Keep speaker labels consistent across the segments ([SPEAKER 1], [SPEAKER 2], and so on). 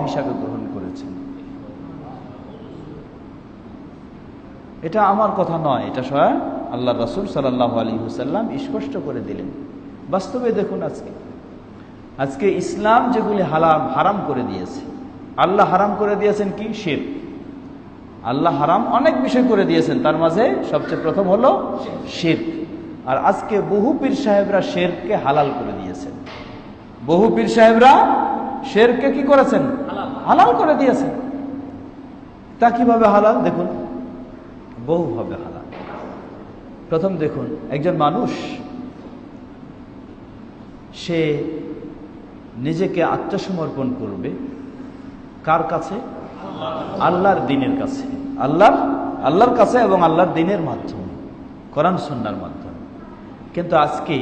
[SPEAKER 1] হিসাবে গ্রহণ করেছেন। এটা আমার কথা নয়, এটা স্বয়ং আল্লাহ রাসূল সাল্লাল্লাহু আলাইহি ওয়াসাল্লাম স্পষ্ট করে দিলেন। বাস্তবে দেখুন, আজকে ইসলাম যেগুলি হারাম করে দিয়েছে, আল্লাহ হারাম করে দিয়েছেন কি? শিরক। আল্লাহ হারাম অনেক বিষয় করে দিয়েছেন, তার মাঝে সবচেয়ে প্রথম হলো শিরক। আর আজকে বহু পীর সাহেবরা শিরককে হালাল করে দিয়েছেন। বহু পীর সাহেবরা শিরককে কি করেছেন? হালাল করে দিয়েছেন। তা কিভাবে হালাল? দেখুন, বহুভাবে হালাল। প্রথম দেখুন, একজন মানুষ সে নিজেকে আত্মসমর্পণ করবে কার কাছে? আল্লাহর দ্বীনের কাছে, আল্লাহর কাছে এবং আল্লাহর দ্বীনের মাধ্যমে, কোরআন সুন্নাহর মাধ্যমে। কিন্তু আজকে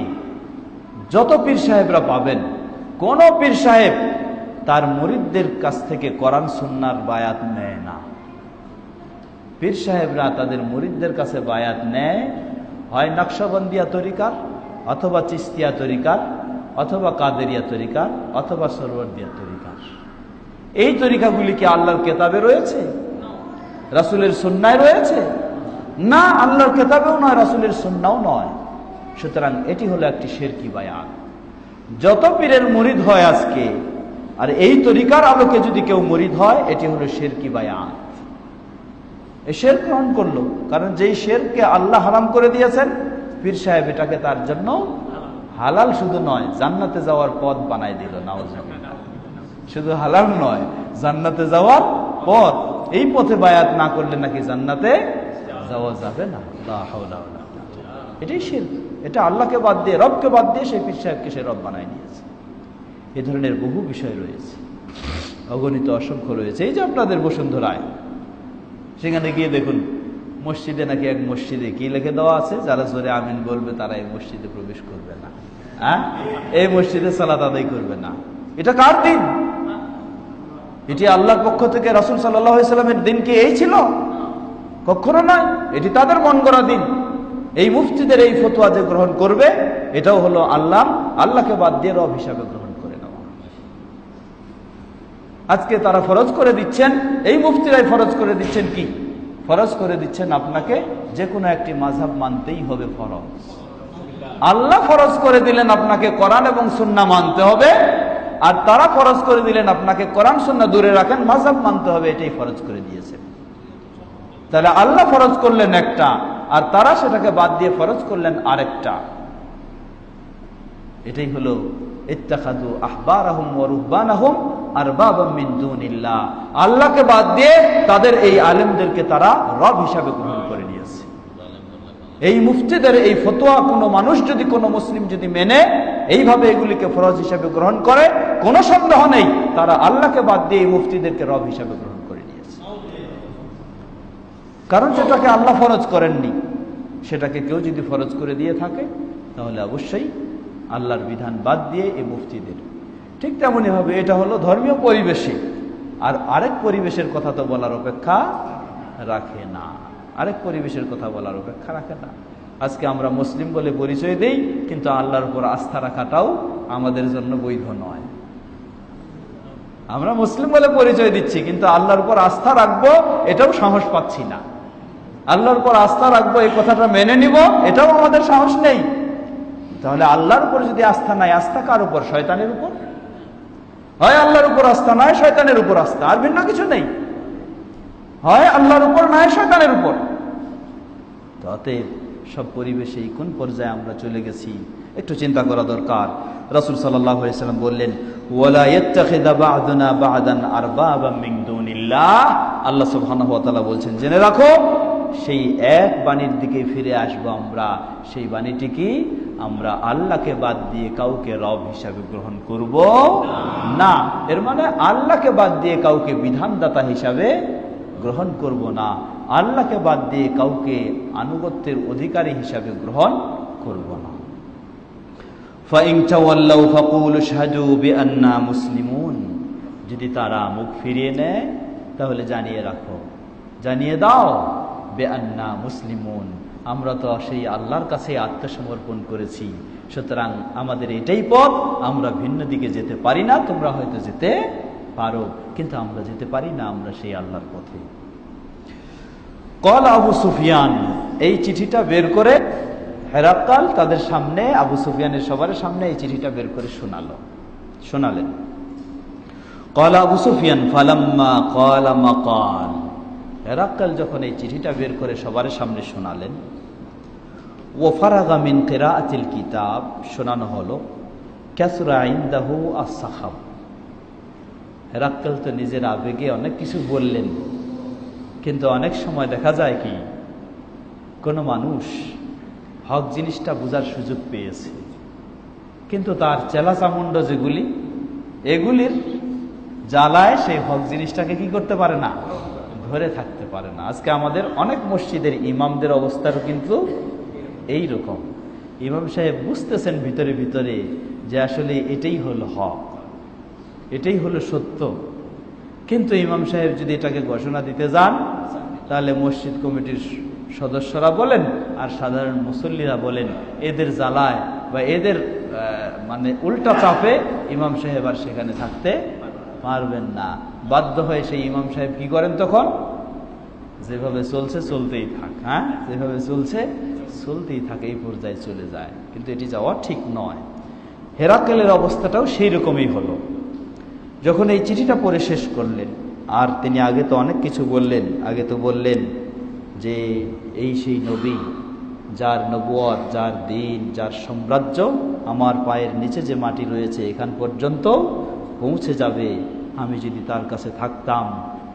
[SPEAKER 1] যত পীর সাহেবরা পাবেন, কোন পীর সাহেব তার মুরিদদের কাছ থেকে কোরআন সুন্নাহর বায়াত নেয় না। পীর সাহেবরা তাদের মুরিদদের কাছে বায়াত নেয় হয় নকশবন্দিয়া তরিকার, অথবা চিস্তিয়া তরিকার, অথবা কাদেরিয়া তরিকার, অথবা সরওয়ার্দিয়া তরিকার। এই তরিকাগুলি কি আল্লাহর কেতাবে রয়েছে? রাসূলের সুন্নায় রয়েছে? না, আল্লাহর কেতাবেও নয়, রাসূলের সুন্নাও নয়। সুতরাং এটি হলো একটি শিরকি বায়াত। যত পীরের মুরিদ হয় আজকে, আর এই তরিকার আলোকে যদি কেউ মুরিদ হয়, এটি হলো শিরকি বায়াত। এই শিরক গ্রহণ করলো, কারণ যেই শিরককে আল্লাহ হারাম করে দিয়েছেন, পীর সাহেব এটাকে তার জন্য হালাল শুধু নয়, জান্নাতে যাওয়ার পথ বানায় দিল। নাউজুবিল্লাহ। শুধু হালাল নয়, জান্নাতে যাওয়ার পথ। এই পথে বায়াত না করলে নাকি জান্নাতে যাওয়া যাবে না। লা হাওলা ওয়ালা কুওয়াতা। এটাই শিরক। এটা আল্লাহকে বাদ দিয়ে, রবকে বাদ দিয়ে সেই পীর সাহেবকে সে রব বানায় নিয়েছে। এই ধরনের বহু বিষয় রয়েছে, অগণিত অসংখ্য রয়েছে। এই যে আপনাদের বসুন্ধরায়, সেখানে গিয়ে দেখুন, মসজিদে নাকি এক মসজিদে কি লিখে দেওয়া আছে? যারা জোরে আমিন বলবে তারা এই মসজিদে প্রবেশ করবে না, এই মসজিদে সালাত আদায় করবে না। এটা কার দিন? এটি আল্লাহর পক্ষ থেকে রাসূল সাল্লাল্লাহু আলাইহি ওয়াসাল্লামের দিন কি এই ছিল? কখনো নয়। এটি তাদের মন গড়া দিন। এই মুফতিদের এই ফতোয়া যে গ্রহণ করবে, এটাও হলো আল্লাহকে বাদ দিয়ে রব হিসাবে গ্রহণ করে নেওয়া। আজকে তারা ফরজ করে দিচ্ছেন, এই মুফতিরাই ফরজ করে দিচ্ছেন কি? ফরজ করে দিচ্ছেন আপনাকে যে কোনো একটি মাযহাব মানতেই হবে, ফরজ। আল্লাহ ফরজ করে দিলেন আপনাকে কোরআন এবং সুন্নাহ মানতে হবে, আর তারা ফরজ করে দিলেন আপনাকে কোরআন সুন্নাহ দূরে রাখেন, মাযহাব মানতে হবে। এটাই ফরজ করে দিয়েছেন। তাহলে আল্লাহ ফরজ করলেন একটা, আর তারা সেটাকে বাদ দিয়ে ফরজ করলেন আরেকটা। এটাই হলো ইত্তাখাযু আহবারাহুম ওয়া রুহবানাহুম আরবাবাম মিন দুনিল্লাহ। আল্লাহকে বাদ দিয়ে তাদের এই আলেমদেরকে তারা রব হিসাবে গ্রহণ করে নিয়েছে। এই মুফতিদের এই ফতোয়া কোনো মানুষ যদি, কোনো মুসলিম যদি মেনে এইভাবে এগুলিকে ফরজ হিসাবে গ্রহণ করে, কোনো সন্দেহ নেই তারা আল্লাহকে বাদ দিয়ে এই মুফতিদেরকে রব হিসাবে গ্রহণ করে নিয়েছে। কারণ যেটাকে আল্লাহ ফরজ করেননি, সেটাকে কেউ যদি ফরজ করে দিয়ে থাকে, তাহলে অবশ্যই আল্লাহর বিধান বাদ দিয়ে এই মুফতিদের। ঠিক তেমনই হবে, এটা হলো ধর্মীয় পরিবেশে। আর আরেক পরিবেশের কথা তো বলার অপেক্ষা রাখে না, আরেক পরিবেশের কথা বলার অপেক্ষা রাখে না। আজকে আমরা মুসলিম বলে পরিচয় দেই, কিন্তু আল্লাহর উপর আস্থা রাখাটাও আমাদের জন্য বৈধ নয়। আমরা মুসলিম বলে পরিচয় দিচ্ছি, কিন্তু আল্লাহর উপর আস্থা রাখবো এটাও সাহস পাচ্ছি না। আল্লাহর উপর আস্থা রাখবো, এই কথাটা মেনে নিব, এটাও আমাদের সাহস নেই। তাহলে আল্লাহর উপর যদি আস্থা নাই, আস্থা কার উপর? শয়তানের উপর। হয় আল্লাহর উপর আস্থা, নয় শয়তানের উপর আস্থা, আর ভিন্ন কিছু নেই। হয় আল্লাহর উপর, নয় শয়তানের উপর। অতএব সব পরিবেশেই কোন পর্যায়ে আমরা চলে গেছি একটু চিন্তা করা দরকার। রাসূল সাল্লাল্লাহু আলাইহি ওয়াসাল্লাম বললেন, ওয়ালা ইয়াত্তাখিযা বা'দুনা বা'দান আরবাবাম মিন দুনিল্লাহ। আল্লাহ সুবহানাহু ওয়া তাআলা বলছেন, জেনে রাখো সেই এক বাণীর দিকে ফিরে আসবো আমরা। সেই বাণীটি কি? আমরা আল্লাহকে বাদ দিয়ে কাউকে রব হিসাবে গ্রহণ করব না। এর মানে আল্লাহকে বাদ দিয়ে কাউকে বিধানদাতা হিসাবে গ্রহণ করব না, আল্লাহকে বাদ দিয়ে কাউকে আনুগত্যের অধিকারী হিসাবে গ্রহণ করব না। ফাইন তাওয়াল্লাউ ফাকুলু আশহাদু বিআন্না মুসলিমুন। যদি তারা মুখ ফিরিয়ে নেয়, তাহলে জানিয়ে রাখো, জানিয়ে দাও, বিআন্না মুসলিমুন, আমরা তো সেই আল্লাহর কাছে আত্মসমর্পণ করেছি, সুতরাং আমাদের এটাই পথ, আমরা ভিন্ন দিকে যেতে পারি না, তোমরা হয়তো যেতে পারো, কিন্তু আমরা যেতে পারি না, আমরা সেই আল্লাহর পথে। কল আবু সুফিয়ান, এই চিঠিটা বের করে হেরাক্কাল তাদের সামনে, আবু সুফিয়ানের সবার সামনে এই চিঠিটা বের করে শোনালেন। কল আবু সুফিয়ান ফালাম্মা ক্বালা মা ক্বাল, হেরাক্কাল যখন এই চিঠিটা বের করে সবার সামনে শোনালেন, ওয়া ফারাগা মিন কিরাআতিল কিতাব, শোনানো হলো, কাসরা ইনদাহু আস-সাখাব, হেরাক্কাল তো নিজের আবেগে অনেক কিছু বললেন, কিন্তু অনেক সময় দেখা যায় কি কোনো মানুষ হক জিনিসটা বোঝার সুযোগ পেয়েছে, কিন্তু তার চেলা চামুন্ড যেগুলি, এগুলির জ্বালায় সেই হক জিনিসটাকে কি করতে পারে না, ধরে থাকতে পারে না। আজকে আমাদের অনেক মসজিদের ইমামদের অবস্থাও কিন্তু এই রকম। ইমাম সাহেব বুঝতেছেন ভিতরে ভিতরে যে আসলে এটাই হলো হক, এটাই হলো সত্য, কিন্তু ইমাম সাহেব যদি এটাকে ঘোষণা দিতে যান, তাহলে মসজিদ কমিটির সদস্যরা বলেন আর সাধারণ মুসল্লিরা বলেন, এদের জ্বালায় বা এদের মানে উল্টা চাপে ইমাম সাহেব আর সেখানে থাকতে পারবেন না। বাধ্য হয়ে সেই ইমাম সাহেব কি করেন, তখন যেভাবে চলছে চলতেই থাক, যেভাবে চলছে চলতেই থাকে, এই পর্যায়ে চলে যায়। কিন্তু এটি যাওয়া ঠিক নয়। হেরাক্কেলের অবস্থাটাও সেই রকমই হলো। যখন এই চিঠিটা পড়ে শেষ করলেন, আর তিনি আগে তো অনেক কিছু বললেন, আগে তো বললেন যে এই সেই নবী যার নবুয়ত, যার দিন, যার সাম্রাজ্য আমার পায়ের নিচে যে মাটি রয়েছে এখান পর্যন্ত পৌঁছে যাবে, আমি যদি তার কাছে থাকতাম,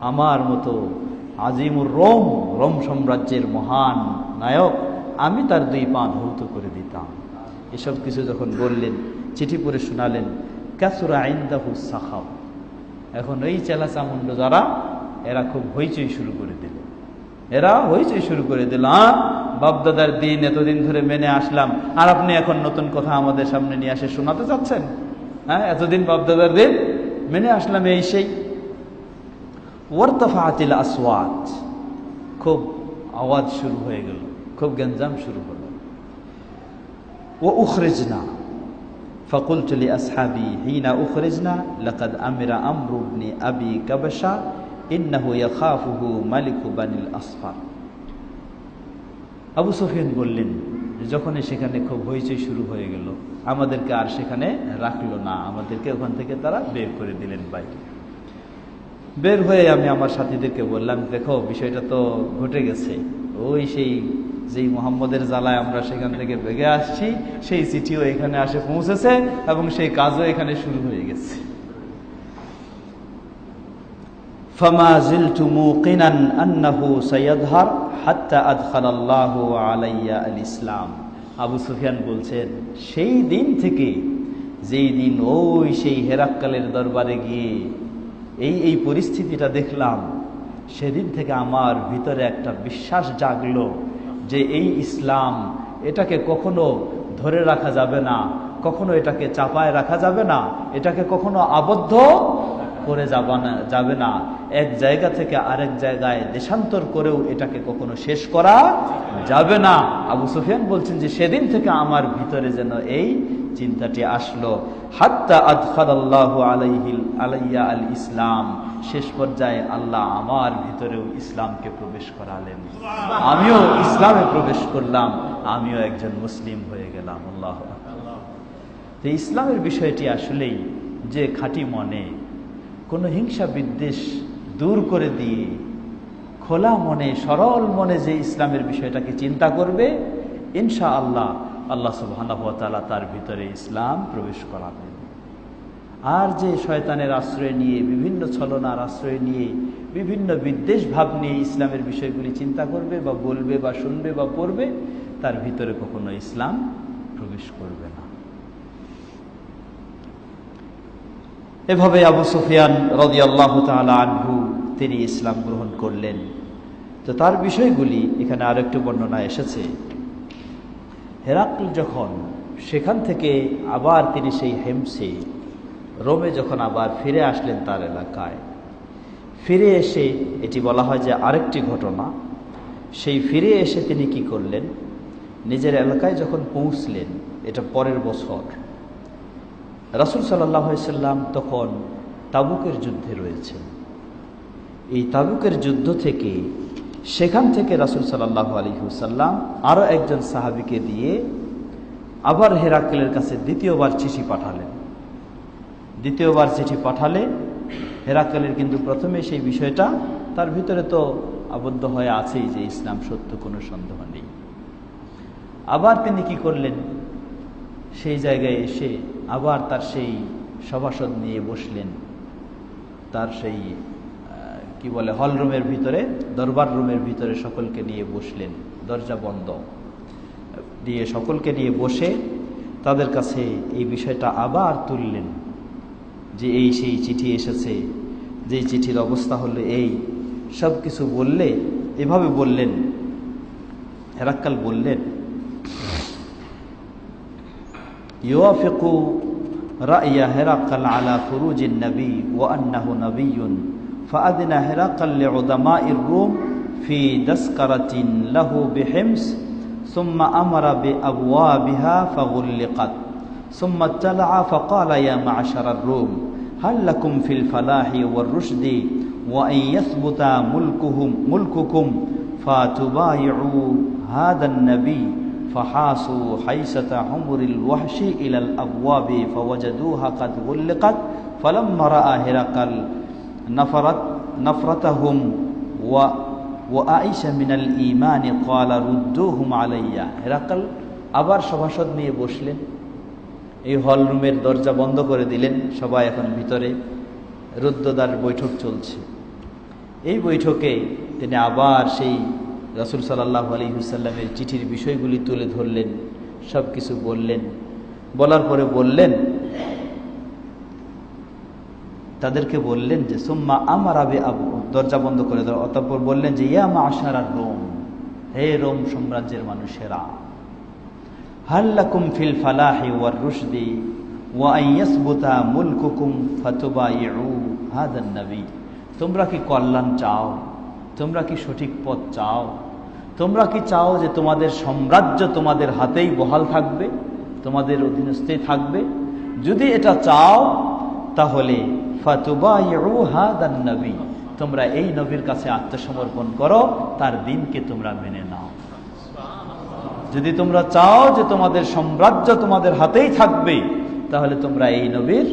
[SPEAKER 1] আমার মতো আজিমুর রোম সাম্রাজ্যের মহান নায়ক, আমি তার 2 পা ধৌত করে দিতাম। এসব কিছু যখন বললেন, চিঠি পড়ে শোনালেন, কাসুরা ইনদাহু সাখাব, এখন এই চেলা চামুন্ড যারা, এরা খুব হইচই শুরু করে দিল, বাপদাদার দিন এতদিন ধরে মেনে আসলাম, আর আপনি এখন নতুন কথা আমাদের সামনে নিয়ে আসে শোনাতে চাচ্ছেন? এতদিন বাপদাদার দিন মেনে আসলাম, এই সেই। ওয়ারতাফাতিল আসওয়াত, খুব আওয়াজ শুরু হয়ে গেল, খুব গঞ্জাম শুরু হলো। ওয়া উখরিজনা ফাকুলতু লিআসহাবি হিনা উখরিজনা লাকাদ আমিরা আমরু ইবনে আবি কাবশা ইন্নাহু ইয়াখাফুহু মালিকু বানিল আসফার। আবু সুফিয়ান বললেন, যখনই সেখানে খুব হইচই শুরু হয়ে গেল, আমাদেরকে আর সেখানে রাখলো না, আমাদেরকে ওখান থেকে তারা বের করে দিলেন বাইরে। বের হয়ে আমি আমার সাথীদেরকে বললাম, দেখো বিষয়টা তো ঘটে গেছে, ওই সেই যেই মুহাম্মদের জ্বালায় আমরা সেখান থেকে বেগে আসছি, সেই চিঠিও এখানে আসে পৌঁছেছে এবং সেই কাজও এখানে শুরু হয়ে গেছে। ফামা জিলতু মুকিনান আন্নাহু সাইয়াযহার হাত্তা আদখালাল্লাহু আলাইয়া আল ইসলাম। আবু সুফিয়ান বলছেন, সেই দিন থেকে, যেই দিন ওই সেই হেরাক্কালের দরবারে গিয়ে এই পরিস্থিতিটা দেখলাম, সেদিন থেকে আমার ভিতরে একটা বিশ্বাস জাগলো যে এই ইসলাম, এটাকে কখনো ধরে রাখা যাবে না, কখনো এটাকে চাপায় রাখা যাবে না, এটাকে কখনো আবদ্ধ করে যাবে না, এক জায়গা থেকে আরেক জায়গায় দেশান্তর করেও এটাকে কখনো শেষ করা যাবে না। আবু সুফিয়ান বলছেন যে সেদিন থেকে আমার ভিতরে যেন এই চিন্তাটি আসলো। হাত্তা আদখালাল্লাহু আলাইয়া আল ইসলাম, শেষ পর্যায়ে আল্লাহ আমার ভিতরেও ইসলামকে প্রবেশ করালেন, আমিও ইসলামে প্রবেশ করলাম, আমিও একজন মুসলিম হয়ে গেলাম। আল্লাহু আকবার। তো ইসলামের বিষয়টি আসলেই যে খাঁটি মনে, কোনো হিংসা বিদ্বেষ দূর করে দিয়ে খোলা মনে, সরল মনে যে ইসলামের বিষয়টাকে চিন্তা করবে, ইনশাআল্লাহ আল্লাহ সুবহানাহু ওয়া তাআলা তার ভিতরে ইসলাম প্রবেশ করাবেন। আর যে শয়তানের আশ্রয় নিয়ে, বিভিন্ন ছলনার আশ্রয় নিয়ে, বিভিন্ন বিদ্বেষ ভাব নিয়ে ইসলামের বিষয়গুলি চিন্তা করবে বা বলবে বা শুনবে বা পড়বে, তার ভিতরে কখনো ইসলাম প্রবেশ করবে না। এভাবে আবু সুফিয়ান রাদিয়াল্লাহু তাআলা আনহু তিনি ইসলাম গ্রহণ করলেন। তো তার বিষয়গুলি এখানে আরেকটু বর্ণনা এসেছে। হেরাক্ল যখন সেখান থেকে আবার তিনি সেই হেমসে রোমে যখন আবার ফিরে আসলেন তার এলাকায়, ফিরে এসে এটি বলা হয় যে আরেকটি ঘটনা, সেই ফিরে এসে তিনি কি করলেন, নিজের এলাকায় যখন পৌঁছলেন, এটা পরের বছর, রাসূল সাল্লাল্লাহু আলাইহি সাল্লাম তখন তাবুকের যুদ্ধে রয়েছেন। এই তাবুকের যুদ্ধ থেকে সেখান থেকে রাসূল সাল্লাল্লাহু আলাইহি ওয়াসাল্লাম আরো একজন সাহাবীকে দিয়ে আবার হেরাক্লের কাছে দ্বিতীয়বার চিঠি পাঠালেন। দ্বিতীয়বার চিঠি পাঠালে হেরাক্লের কিন্তু প্রথমে সেই বিষয়টা তার ভিতরে তো আবদ্ধ হয়ে আছেই যে ইসলাম সত্য, কোনো সন্দেহ নেই। আবার তিনি কি করলেন, সেই জায়গায় এসে আবার তার সেই সভাসদ নিয়ে বসলেন, তার সেই কি বলে হল রুমের ভিতরে, দরবার রুমের ভিতরে সকলকে নিয়ে বসলেন, দরজা বন্ধ দিয়ে সকলকে নিয়ে বসে তাদের কাছে এই বিষয়টা আবার তুললেন যে এই সেই চিঠি এসেছে, যে চিঠির অবস্থা হলো এই সব কিছু বললে এভাবে বললেন। হেরাক্কাল বললেন, ইউয়াফিকু রা'য়া হেরাক্কাল আলা ফুরুজিন নবী ওয়া আন্নাহু নবিয়্যুন ফাআযিনা হেরাক্কাল লিউদামাইর রূম ফি দাসকারাতিন লাহু বিহিমস সুম্মা আমারা বিআবওয়াবিহা ফাগুল্লিকাত সুম্মা তালাআ ফাকালা ইয়া মা'শারার রূম হাল লাকুম ফিল ফালাহি ওয়ার রুশদি ওয়া আন ইয়াসবুতা মুলকুকুম ফাতুবাইউ হাদান নবী فحاسوا حيسة حمر الوحش إلى الأبواب فوجدوها قد غلقت فلما رأى هرقل نفرتهم وأعيش من الإيمان قال ردوهم علي। হেরাক্ল আবার সভাসদ নিয়ে বসলেন, এই হল রুমের দরজা বন্ধ করে দিলেন, সবাই এখন ভিতরে রুদ্ধদ্বার বৈঠক চলছে। এই বৈঠকে তিনি আবার সেই রাসূল সাল্লাল্লাহু আলাইহি ওয়াসাল্লামের চিঠির বিষয়গুলি তুলে ধরলেন, সব কিছু বললেন। বলার পরে বললেন, তাদেরকে বললেন যে সুম্মা আমারা বিআবু, দরজা বন্ধ করে দাও। অতঃপর বললেন যে ইয়া মা'শারার রোম, হে রোম সাম্রাজ্যের মানুষেরা, হাল লাকুম ফিল ফালাহি ওয়ার রুশদি ওয়া আন ইয়াসবুতা মুলকুকুম ফাতুবাইউ হাদান নবী, তোমরা কি কল্যাণ চাও, তোমরা কি সঠিক পথ চাও, তোমরা কি চাও যে তোমাদের সাম্রাজ্য তোমাদের হাতেই বহাল থাকবে, তোমাদের অধীনস্থই থাকবে? যদি এটা চাও তাহলে ফাতুবাইউ হাদান নবী, তোমরা এই নবীর কাছে আত্মসমর্পণ করো, তার দিনকে তোমরা মেনে নাও। যদি তোমরা চাও যে তোমাদের সাম্রাজ্য তোমাদের হাতেই থাকবে, তাহলে তোমরা এই নবীর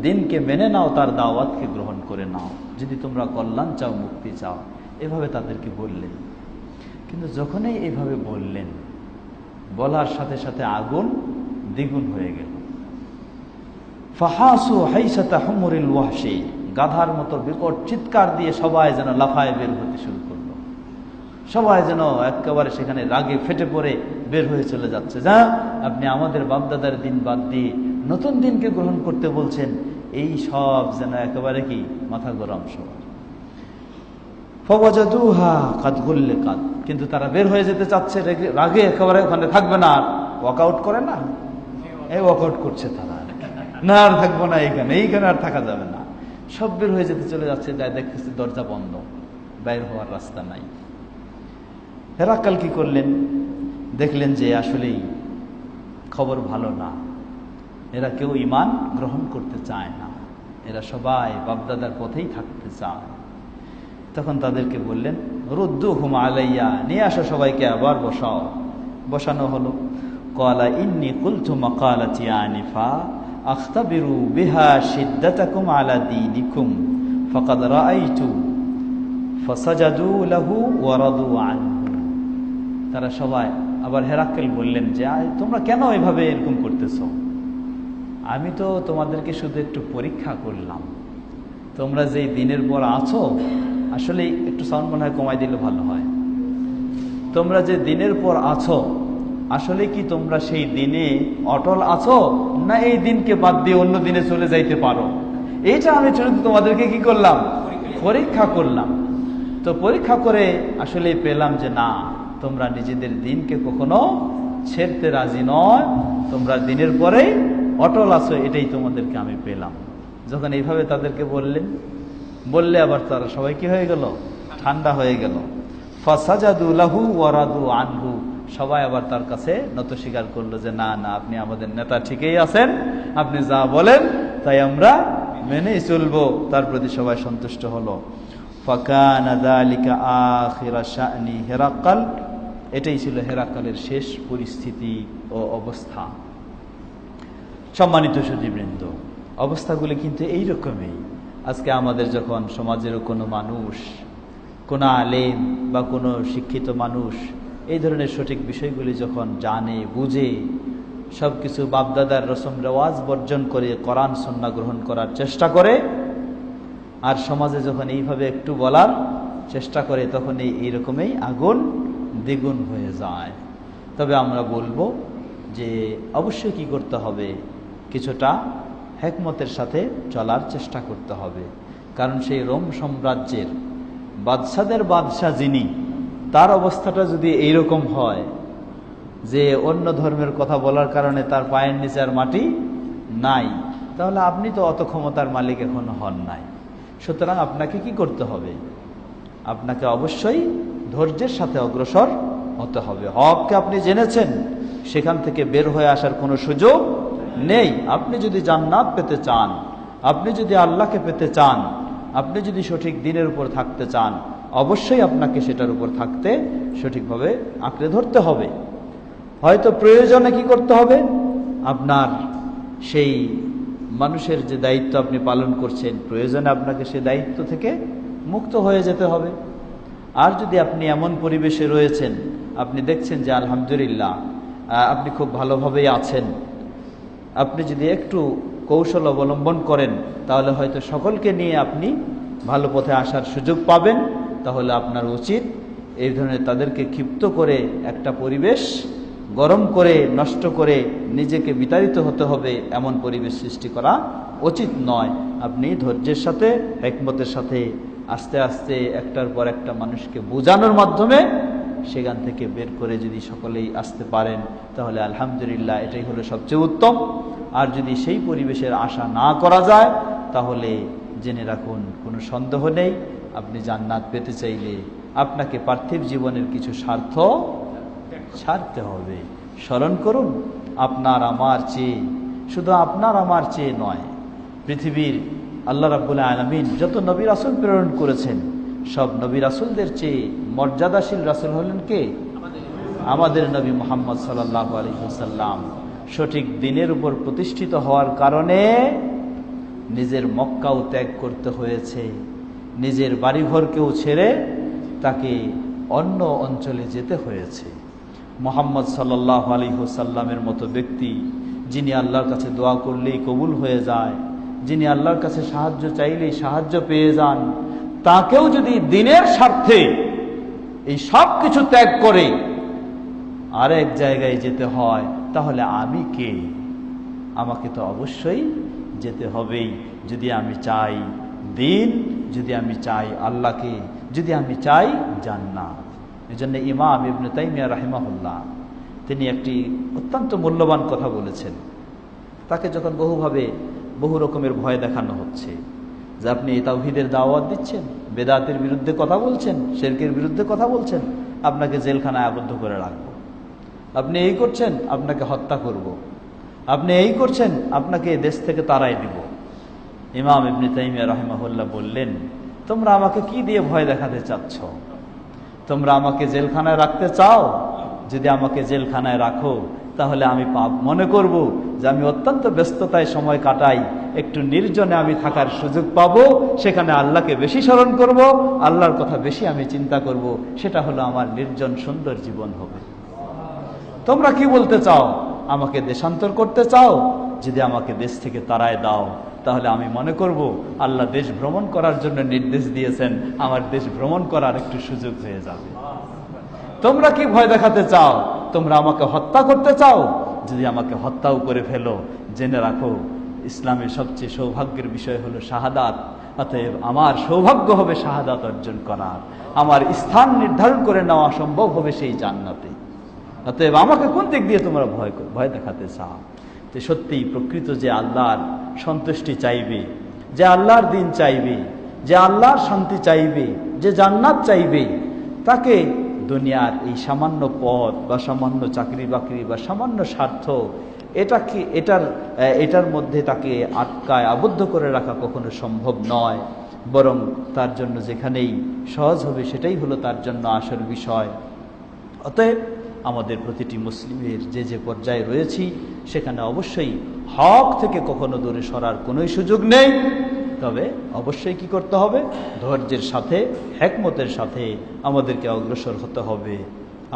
[SPEAKER 1] দিনকে মেনে নাও, তার দাওয়াতকে গ্রহণ করে নাও, যদি তোমরা কল্যাণ চাও, মুক্তি চাও। এভাবে তাদেরকে বললেন। কিন্তু যখনই এইভাবে বললেন, বলার সাথে সাথে আগুন দ্বিগুণ হয়ে গেল। ফাহাসু হাইসাতা হুমুরিল ওয়াহশি, গাধার মতো বিকট চিৎকার দিয়ে সবাই যেন লাফায় বের হতে শুরু করলো। সবাই যেন একেবারে সেখানে রাগে ফেটে পড়ে বের হয়ে চলে যাচ্ছে। যা, আপনি আমাদের বাপদাদার দিন বাদ দিয়ে নতুন দিনকে গ্রহণ করতে বলছেন, এই সব যেন একেবারে কি মাথা গরম সবার। ফাওয়াজাদুহা কাদ গুল্লিকাত, কিন্তু তারা বের হয়ে যেতে চাচ্ছে রাগে, একেবারে ওখানে থাকবে না, আর ওয়াকআউট করে না, এই ওয়াকআউট করছে তারা, না আর থাকবো না এইখানে আর থাকা যাবে না, সব বের হয়ে যেতে চলে যাচ্ছে। দেখতেছে দরজা বন্ধ, বাইর হওয়ার রাস্তা নাই। হেরাক্কাল কি করলেন, দেখলেন যে আসলেই খবর ভালো না, এরা কেউ ঈমান গ্রহণ করতে চায় না, এরা সবাই বাপদাদার পথেই থাকতে চায়। তখন তাদেরকে বললেন, রুদ্দুহুম আলাইয়া, নিয়ে আসো সবাইকে, আবার বসাও। বসানো হলো। ক্বালা ইন্নী কুলতু মাকালাতি আনিফা আখতাবিরু বিহা শিদ্দাতাকুম আলা দীনিকুম ফাকাদ রাআইতু ফাসাজাদু লাহু ওয়া রাদু আনহু। তারা সবাই আবার হেরাক্কেল বললেন যে তোমরা কেন এভাবে এরকম করতেছো? আমি তো তোমাদেরকে শুধু একটু পরীক্ষা করলাম, তোমরা যেই দিনের পর আছো, আসলে একটু সাউন্ড মনে হয় কমাই দিলে ভালো হয়। তোমরা যে দিনের পর আছো, আসলে কি তোমরা সেই দিনে অটল আছো, না এই দিনকে বাদ দিয়ে অন্য দিনে চলে যাইতে পারো? এইটা আমি শুধু তোমাদেরকে কি করলাম, পরীক্ষা করলাম। তো পরীক্ষা করে আসলে পেলাম যে না, তোমরা নিজেদের দিনকে কখনো ছেড়তে রাজি নয়, তোমরা দিনের পরে অটল আছো, এটাই তোমাদেরকে আমি পেলাম। যখন এইভাবে তাদেরকে বললে আবার তারা সবাই কি হয়ে গেল, ঠান্ডা হয়ে গেল। ফাসাজাদু লাহু ওয়া রাদু আনহু, সবাই আবার তার কাছে নত স্বীকার করলো যে না না, আপনি আমাদের নেতা ঠিকই আছেন, আপনি যা বলেন তাই আমরা মেনেই চলবো, তার প্রতি সবাই সন্তুষ্ট হলো। ফাকানা যালিকা আখিরা শা'নি হেরাকাল, এটাই ছিল হেরাকালের শেষ পরিস্থিতি ও অবস্থা। সম্মানিত সুধীবৃন্দ, অবস্থাগুলি কিন্তু এইরকমই। আজকে আমাদের যখন সমাজের কোনো মানুষ, কোনো আলেম বা কোনো শিক্ষিত মানুষ এই ধরনের সঠিক বিষয়গুলি যখন জানে, বুঝে, সব কিছু বাপদাদার রসম রেওয়াজ বর্জন করে কোরআন সুন্নাহ গ্রহণ করার চেষ্টা করে, আর সমাজে যখন এইভাবে একটু বলার চেষ্টা করে, তখন এইরকমই আগুন দ্বিগুণ হয়ে যায়। তবে আমরা বলবো যে অবশ্যই কি করতে হবে, কিছুটা হিকমতের সাথে চলার চেষ্টা করতে হবে। কারণ সেই রোম সাম্রাজ্যের বাদশাদের বাদশাহ যিনি, তার অবস্থাটা যদি এইরকম হয় যে অন্য ধর্মের কথা বলার কারণে তার পায়ের নিচে আর মাটি নাই, তাহলে আপনি তো অত ক্ষমতার মালিক এখনো হন নাই। সুতরাং আপনাকে কি করতে হবে? আপনাকে অবশ্যই ধৈর্যের সাথে অগ্রসর হতে হবে। হককে আপনি জেনেছেন, সেখান থেকে বের হয়ে আসার কোনো সুযোগ নেই। আপনি যদি জান্নাত পেতে চান, আপনি যদি আল্লাহকে পেতে চান, আপনি যদি সঠিক দিনের উপর থাকতে চান, অবশ্যই আপনাকে সেটার উপর থাকতে সঠিকভাবে আঁকড়ে ধরতে হবে। হয়তো প্রয়োজনে কি করতে হবে, আপনার সেই মানুষের যে দায়িত্ব আপনি পালন করছেন, প্রয়োজনে আপনাকে সেই দায়িত্ব থেকে মুক্ত হয়ে যেতে হবে। আর যদি আপনি এমন পরিবেশে রয়েছেন, আপনি দেখছেন যে আলহামদুলিল্লাহ আপনি খুব ভালোভাবেই আছেন, আপনি যদি একটু কৌশল অবলম্বন করেন, তাহলে হয়তো সকলকে নিয়ে আপনি ভালো পথে আসার সুযোগ পাবেন। তাহলে আপনার উচিত এই ধরনের তাদেরকে ক্ষিপ্ত করে একটা পরিবেশ গরম করে নষ্ট করে নিজেকে বিতাড়িত হতে হবে, এমন পরিবেশ সৃষ্টি করা উচিত নয়। আপনি ধৈর্যের সাথে, হিকমতের সাথে আস্তে আস্তে একটার পর একটা মানুষকে বোঝানোর মাধ্যমে সেখান থেকে বের করে যদি সকলেই আসতে পারেন, তাহলে আলহামদুলিল্লাহ এটাই হলো সবচেয়ে উত্তম। আর যদি সেই পরিবেশের আশা না করা যায়, তাহলে জেনে রাখুন কোনো সন্দেহ নেই, আপনি জান্নাত পেতে চাইলে আপনাকে পার্থিব জীবনের কিছু স্বার্থ ছাড়তে হবে। স্মরণ করুন, আপনার আমার চেয়ে, শুধু আপনার আমার চেয়ে নয়, পৃথিবীর আল্লাহ রাব্বুল আলামিন যত নবী রাসূল প্রেরণ করেছেন, সব নবী রাসূলদের চেয়ে মর্যাদাশীল রাসূল হলেন কে? আমাদের নবী মুহাম্মদ সাল্লাল্লাহু আলাইহি ওয়াসাল্লাম। সঠিক দিনের উপর প্রতিষ্ঠিত হওয়ার কারণে নিজের মক্কাও ত্যাগ করতে হয়েছে, নিজের বাড়িঘরকেও ছেড়ে তাকে অন্য অঞ্চলে যেতে হয়েছে। মুহাম্মদ সাল্লাল্লাহু আলাইহি ওয়াসাল্লামের মতো ব্যক্তি, যিনি আল্লাহর কাছে দোয়া করলেই কবুল হয়ে যায়, যিনি আল্লাহর কাছে সাহায্য চাইলেই সাহায্য পেয়ে যান, তাকেও যদি দিনের স্বার্থে এই সব কিছু ত্যাগ করে আরেক জায়গায় যেতে হয়, তাহলে আমি কে? আমাকে তো অবশ্যই যেতে হবেই, যদি আমি চাই দিন, যদি আমি চাই আল্লাহকে, যদি আমি চাই জান্নাত। এজন্য ইমাম ইবনে তাইমিয়া রাহিমাহুল্লাহ তিনি একটি অত্যন্ত মূল্যবান কথা বলেছেন। তাকে যখন বহুভাবে বহু রকমের ভয় দেখানো হচ্ছে যে আপনি তাওহীদের দাওয়াত দিচ্ছেন, বেদাতের বিরুদ্ধে কথা বলছেন, শিরকের বিরুদ্ধে কথা বলছেন, আপনাকে জেলখানায় আবদ্ধ করে রাখবো, আপনি এই করছেন আপনাকে হত্যা করব, আপনি এই করছেন আপনাকে দেশ থেকে তাড়াই দিব। ইমাম ইবনে তাইমিয়া রাহিমাহুল্লাহ বললেন, তোমরা আমাকে কি দিয়ে ভয় দেখাতে চাচ্ছ? তোমরা আমাকে জেলখানায় রাখতে চাও? যদি আমাকে জেলখানায় রাখো, তাহলে আমি পাপ মনে করব যে আমি অত্যন্ত ব্যস্ততায় সময় কাটাই, একটু নির্জনে আমি থাকার সুযোগ পাবো, সেখানে আল্লাহকে বেশি স্মরণ করব, আল্লাহর কথা বেশি আমি চিন্তা করব, সেটা হলো আমার নির্জন সুন্দর জীবন হবে। তোমরা কি বলতে চাও? আমাকে দেশান্তর করতে চাও? যদি আমাকে দেশ থেকে তাড়ায় দাও, তাহলে আমি মনে করব আল্লাহ দেশ ভ্রমণ করার জন্য নির্দেশ দিয়েছেন, আমার দেশ ভ্রমণ করার একটু সুযোগ হয়ে যাবে। তোমরা কি ভয় দেখাতে চাও? তোমরা আমাকে হত্যা করতে চাও? যদি আমাকে হত্যাও করে ফেলো, জেনে রাখো ইসলামের সবচেয়ে সৌভাগ্যের বিষয় হলো শাহাদাত। অতএব আমার সৌভাগ্য হবে শাহাদাত অর্জন করার, আমার স্থান নির্ধারণ করে নেওয়া সম্ভব হবে সেই জান্নাতে। অতএব আমাকে কোন দিক দিয়ে তোমরা ভয় দেখাতে চাও? যে সত্যিই প্রকৃত যে আল্লাহর সন্তুষ্টি চাইবে, যে আল্লাহর দিন চাইবে, যে আল্লাহর শান্তি চাইবে, যে জান্নাত চাইবে, তাকে দুনিয়ার এই সামান্য পদ বা সামান্য চাকরি বাকরি বা সামান্য স্বার্থ এটার মধ্যে তাকে আটকায় আবদ্ধ করে রাখা কখনো সম্ভব নয়, বরং তার জন্য যেখানেই সহজ হবে সেটাই হলো তার জন্য আসল বিষয়। অতএব আমাদের প্রতিটি মুসলিমের যে পর্যায়ে রয়েছি সেখানে অবশ্যই হক থেকে কখনো দূরে সরার কোনো সুযোগ নেই। তবে অবশ্যই কি করতে হবে? ধৈর্যের সাথে, হিকমতের সাথে আমাদেরকে অগ্রসর হতে হবে।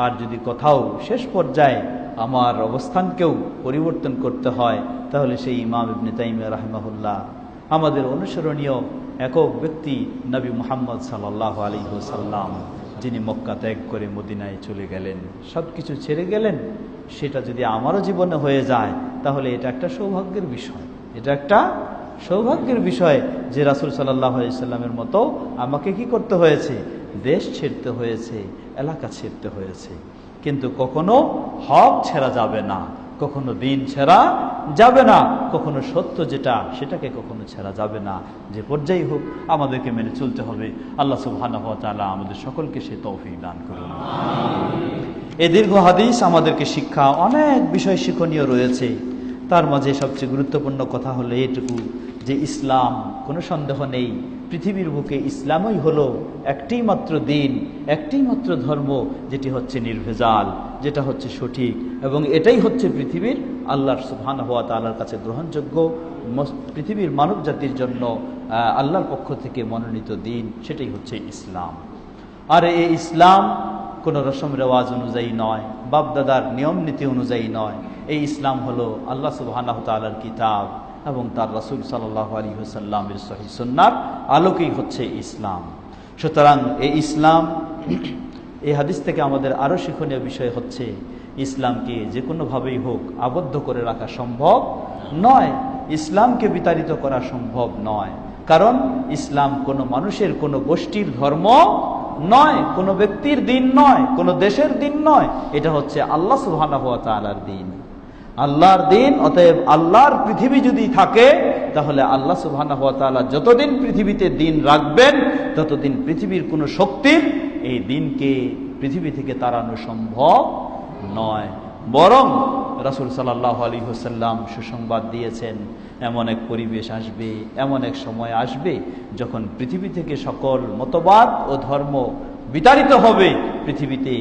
[SPEAKER 1] আর যদি কোথাও শেষ পর্যায়ে আমার অবস্থানকেও পরিবর্তন করতে হয়, তাহলে সেই ইমাম ইবনে তাইমিয়া রাহিমাহুল্লাহ, আমাদের অনুসরণীয় একক ব্যক্তি নবী মুহাম্মদ সাল্লাল্লাহু আলাইহি ওয়াসাল্লাম, যিনি মক্কা ত্যাগ করে মদিনায় চলে গেলেন, সব কিছু ছেড়ে গেলেন, সেটা যদি আমারও জীবনে হয়ে যায় তাহলে এটা একটা সৌভাগ্যের বিষয়। এটা একটা সৌভাগ্যের বিষয় যে রাসূল সাল্লাল্লাহু আলাইহি ওয়াসাল্লামের মতো আমাকে কি করতে হয়েছে? দেশ ছেড়তে হয়েছে, এলাকা ছেড়তে হয়েছে। কিন্তু কখনো হক ছেড়া যাবে না, কখনো দিন ছেড়া যাবে না, কখনো সত্য যেটা সেটাকে কখনো ছেড়া যাবে না। যে পর্যায়ে হোক আমাদেরকে মেনে চলতে হবে। আল্লাহ সুবহানাহু ওয়া তাআলা আমাদের সকলকে সে তৌফিক দান করুন। এই দীর্ঘ হাদিস আমাদেরকে শিক্ষা অনেক বিষয় শিক্ষণীয় রয়েছে। তার মাঝে সবচেয়ে গুরুত্বপূর্ণ কথা হলো এইটুকু যে ইসলাম, কোনো সন্দেহ নেই, পৃথিবীর বুকে ইসলামই হলো একটি মাত্র দিন, একটি মাত্র ধর্ম, যেটি হচ্ছে নির্ভেজাল, যেটা হচ্ছে সঠিক, এবং এটাই হচ্ছে পৃথিবীর আল্লাহর সুবহানাহু ওয়া তাআলার কাছে গ্রহণযোগ্য, পৃথিবীর মানব জাতির জন্য আল্লাহর পক্ষ থেকে মনোনীত দিন, সেটাই হচ্ছে ইসলাম। আর এই ইসলাম কোনো রসম রেওয়াজ অনুযায়ী নয়, বাপদাদার নিয়ম নীতি অনুযায়ী নয়। এই ইসলাম হলো আল্লাহ সুবহানাহু তাআলার কিতাব এবং তার রাসূল সাল্লাল্লাহু আলাইহি ওয়াসাল্লামের সহিহ সুন্নাহর আলোকেই হচ্ছে ইসলাম। সুতরাং এই ইসলাম, এই হাদিস থেকে আমাদের আরও শিক্ষণীয় বিষয় হচ্ছে ইসলামকে যে কোনোভাবেই হোক আবদ্ধ করে রাখা সম্ভব নয়, ইসলামকে বিতাড়িত করা সম্ভব নয়। কারণ ইসলাম কোনো মানুষের, কোনো গোষ্ঠীর ধর্ম নয়, কোনো ব্যক্তির দিন নয়, কোনো দেশের দিন নয়। এটা হচ্ছে আল্লাহ সুবহানাহু ওয়া তাআলার দিন, আল্লাহর দিন। অতএব আল্লাহর পৃথিবী যদি থাকে তাহলে আল্লাহ সুবহানাহু ওয়া তাআলা যতদিন পৃথিবীতে দিন রাখবেন ততদিন পৃথিবীর কোনো শক্তির এই দিনকে পৃথিবী থেকে তাড়ানো সম্ভব নয়। বরং রাসূল সাল্লাল্লাহু আলাইহি ওয়াসাল্লাম সুসংবাদ দিয়েছেন, এমন এক পরিবেশ আসবে, এমন এক সময় আসবে যখন পৃথিবী থেকে সকল মতবাদ ও ধর্ম বিতাড়িত হবে, পৃথিবীতে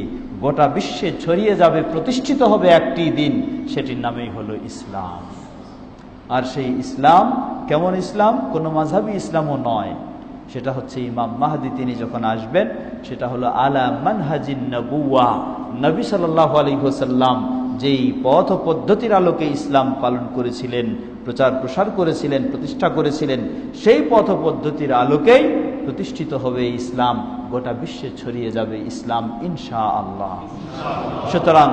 [SPEAKER 1] গোটা বিশ্বে ছড়িয়ে যাবে, প্রতিষ্ঠিত হবে একটি দিন, সেটির নামেই হলো ইসলাম। আর সেই ইসলাম কেমন ইসলাম? কোনো মাযহাবী ইসলামও নয়, সেটা হচ্ছে ইমাম মাহদী তিনি যখন আসবেন, সেটা হলো আলা মানহাজিন নবুওয়া, নবী সাল্লাল্লাহু আলাইহি ওয়াসাল্লাম যেই পথ পদ্ধতির আলোকে ইসলাম পালন করেছিলেন, প্রচার প্রসার করেছিলেন, প্রতিষ্ঠা করেছিলেন, সেই পথ পদ্ধতির আলোকেই প্রতিষ্ঠিত হবে ইসলাম, গোটা বিশ্বে ছড়িয়ে যাবে ইসলাম ইনশাআল্লাহ। সুতরাং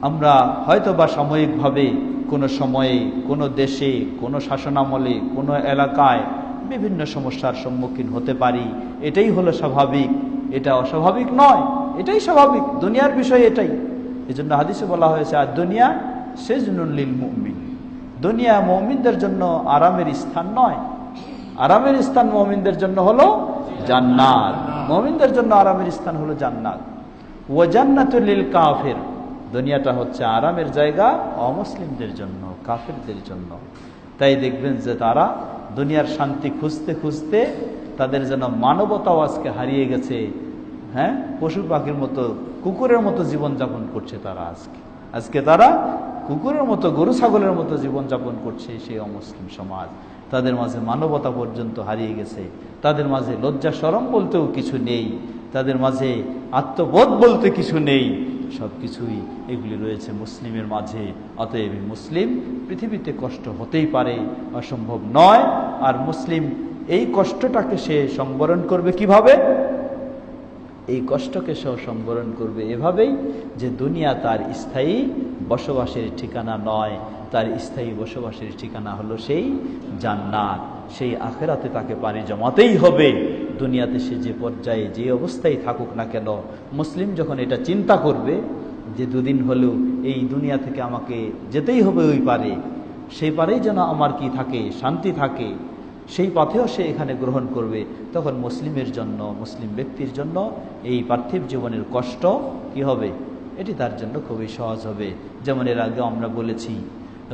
[SPEAKER 1] আমরা হয়তোবা সাময়িকভাবে কোনো সময়ে, কোনো দেশে, কোনো শাসনামলে, কোনো এলাকায় বিভিন্ন সমস্যার সম্মুখীন হতে পারি, এটাই হলো স্বাভাবিক, এটা অস্বাভাবিক নয়, এটাই স্বাভাবিক, দুনিয়ার বিষয় এটাই। এজন্য হাদিসে বলা হয়েছে আর দুনিয়া সিজনুল লিল মুমিন, দুনিয়া মুমিনদের জন্য আরামের স্থান নয়, আরামের স্থান মুমিনদের জন্য হলো জান্নাত, মুমিনদের জন্য আরামের স্থান হলো জান্নাত। ওয়া জান্নাতুল লিল কাফির, দুনিয়াটা হচ্ছে আরামের জায়গা অমুসলিমদের জন্য, কাফিরদের জন্য। তাই দেখবেন যে তারা দুনিয়ার শান্তি খুঁজতে খুঁজতে তাদের যেন মানবতাও আজকে হারিয়ে গেছে। হ্যাঁ, পশু পাখির মতো, কুকুরের মতো জীবনযাপন করছে তারা আজকে তারা কুকুরের মতো, গরু ছাগলের মতো জীবনযাপন করছে সেই অমুসলিম সমাজ। তাদের মাঝে মানবতা পর্যন্ত হারিয়ে গেছে, তাদের মাঝে লজ্জা শরম বলতেও কিছু নেই, তাদের মাঝে আত্মবোধ বলতে কিছু নেই, সবকিছুই এগুলি রয়েছে মুসলিমের মাঝে। অতএব মুসলিম পৃথিবীতে কষ্ট হতেই পারে, অসম্ভব নয়। আর মুসলিম এই কষ্টটাকে সে সংবরণ করবে কিভাবে? এই কষ্টকে সে সংবরণ করবে এভাবেই যে দুনিয়া তার স্থায়ী বসবাসের ঠিকানা নয়, তার স্থায়ী বসবাসের ঠিকানা হলো সেই জান্নাত। সেই আখেরাতে তাকে পাড়ি জমাতেই হবে। দুনিয়াতে সে যে পর্যায়ে, যে অবস্থায় থাকুক না কেন, মুসলিম যখন এটা চিন্তা করবে যে দুদিন হলেও এই দুনিয়া থেকে আমাকে যেতেই হবে ওই পারে, সেই পারেই যেন আমার কি থাকে, শান্তি থাকে, সেই পথেও সে এখানে গ্রহণ করবে, তখন মুসলিমের জন্য, মুসলিম ব্যক্তির জন্য এই পার্থিব জীবনের কষ্ট কি হবে? এটি তার জন্য খুবই সহজ হবে। যেমন এর আগে আমরা বলেছি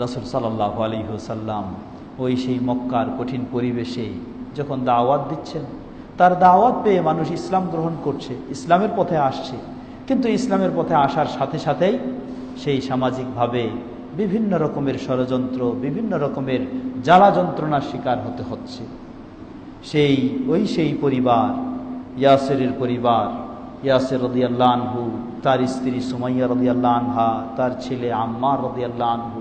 [SPEAKER 1] রাসূল সাল্লাল্লাহু আলাইহি ওয়াসাল্লাম ওই সেই মক্কার কঠিন পরিবেশে যখন দাওয়াত দিচ্ছেন, তার দাওয়াত পেয়ে মানুষ ইসলাম গ্রহণ করছে, ইসলামের পথে আসছে, কিন্তু ইসলামের পথে আসার সাথে সাথেই সেই সামাজিকভাবে বিভিন্ন রকমের ষড়যন্ত্র, বিভিন্ন রকমের জ্বালা যন্ত্রণার শিকার হতে হচ্ছে। সেই পরিবার, ইয়াসিরের পরিবার, ইয়াসির রাদিয়াল্লাহু আনহু, তার স্ত্রী সুমাইয়া রাদিয়াল্লাহু আনহা, তার ছেলে আম্মার রাদিয়াল্লাহু আনহু,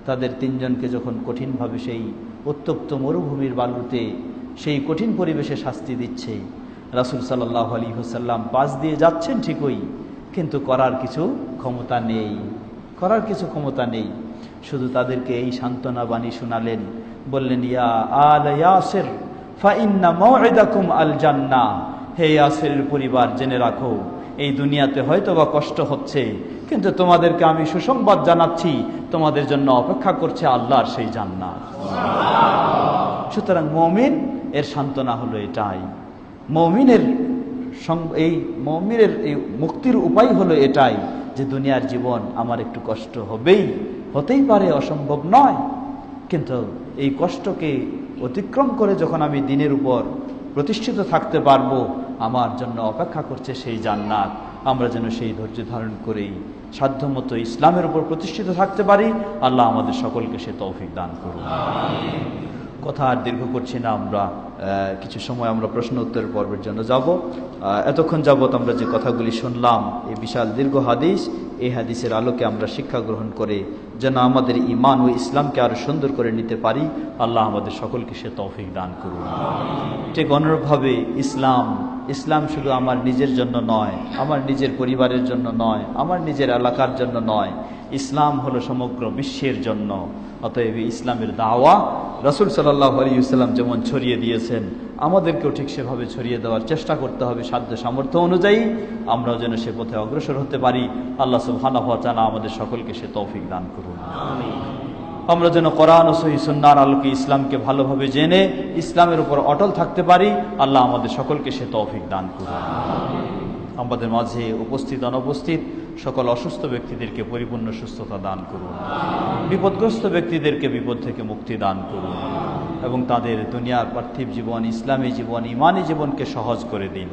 [SPEAKER 1] তাদের তিনজনকে যখন কঠিনভাবে সেই উত্তপ্ত মরুভূমির বালুতে সেই কঠিন পরিবেশে শাস্তি দিচ্ছে, রাসূল সাল্লাল্লাহু আলাইহি ওয়াসাল্লাম পাশ দিয়ে যাচ্ছেন ঠিকই, কিন্তু করার কিছু ক্ষমতা নেই। শুধু তাদেরকে এই সান্ত্বনা বাণী শোনালেন, বললেন, ইয়া আল ইয়াসির ফাইন্না মাউইদাকুম আল জান্নাহ, হে ইয়াসিরের পরিবার, জেনে রাখো এই দুনিয়াতে হয়তো বা কষ্ট হচ্ছে, কিন্তু তোমাদেরকে আমি সুসংবাদ জানাচ্ছি, তোমাদের জন্য অপেক্ষা করছে আল্লাহর সেই জান্নাত। সুতরাং মুমিন এর সান্ত্বনা হলো এটাই, মুমিনের এই মুক্তির উপায় হলো এটাই যে দুনিয়ার জীবন আমার একটু কষ্ট হতেই পারে, অসম্ভব নয়, কিন্তু এই কষ্টকে অতিক্রম করে যখন আমি দ্বীনের উপর প্রতিষ্ঠিত থাকতে পারবো, আমার জন্য অপেক্ষা করছে সেই জান্নাত। আমরা যেন সেই ধৈর্য ধারণ করেই সাধ্যমতো ইসলামের উপর প্রতিষ্ঠিত থাকতে পারি। আল্লাহ আমাদের সকলকে সে তৌফিক দান করুন। কথা আর দীর্ঘ করছি না, আমরা কিছু সময় আমরা প্রশ্ন উত্তর পর্বের জন্য যাব। এতক্ষণ যাবত আমরা যে কথাগুলি শুনলাম, এই বিশাল দীর্ঘ হাদিস, এই হাদিসের আলোকে আমরা শিক্ষা গ্রহণ করে যেন আমাদের ঈমান ও ইসলামকে আরো সুন্দর করে নিতে পারি, আল্লাহ আমাদের সকলকে সে তৌফিক দান করুন। ঠিক অনুরূপভাবে ইসলাম শুধু আমার নিজের জন্য নয়, আমার নিজের পরিবারের জন্য নয়, আমার নিজের এলাকার জন্য নয়, ইসলাম হলো সমগ্র বিশ্বের জন্য। অতএব ইসলামের দাওয়া রাসূল সাল্লাল্লাহু আলাইহি ওয়াসাল্লাম যেমন ছড়িয়ে দিয়েছেন, আমাদেরকেও ঠিক সেভাবে ছড়িয়ে দেওয়ার চেষ্টা করতে হবে সাধ্য সামর্থ্য অনুযায়ী। আমরাও যেন সে পথে অগ্রসর হতে পারি। আল্লাহ সুবহানাহু ওয়া তাআলা আমাদের সকলকে সে তৌফিক দান করুন। আমরা যেন কোরআন ও সহিহ সুন্নাহর আলোকে ইসলামকে ভালোভাবে জেনে ইসলামের উপর অটল থাকতে পারি। আল্লাহ আমাদের সকলকে সে তৌফিক দান করুন। আমাদের মাঝে উপস্থিত অনুপস্থিত সকল অসুস্থ ব্যক্তিদেরকে পরিপূর্ণ সুস্থতা দান করুন, বিপদগ্রস্ত ব্যক্তিদেরকে বিপদ থেকে মুক্তি দান করুন, এবং তাদের দুনিয়ার পার্থিব জীবন, ইসলামী জীবন, ইমানি জীবনকে সহজ করে দিন।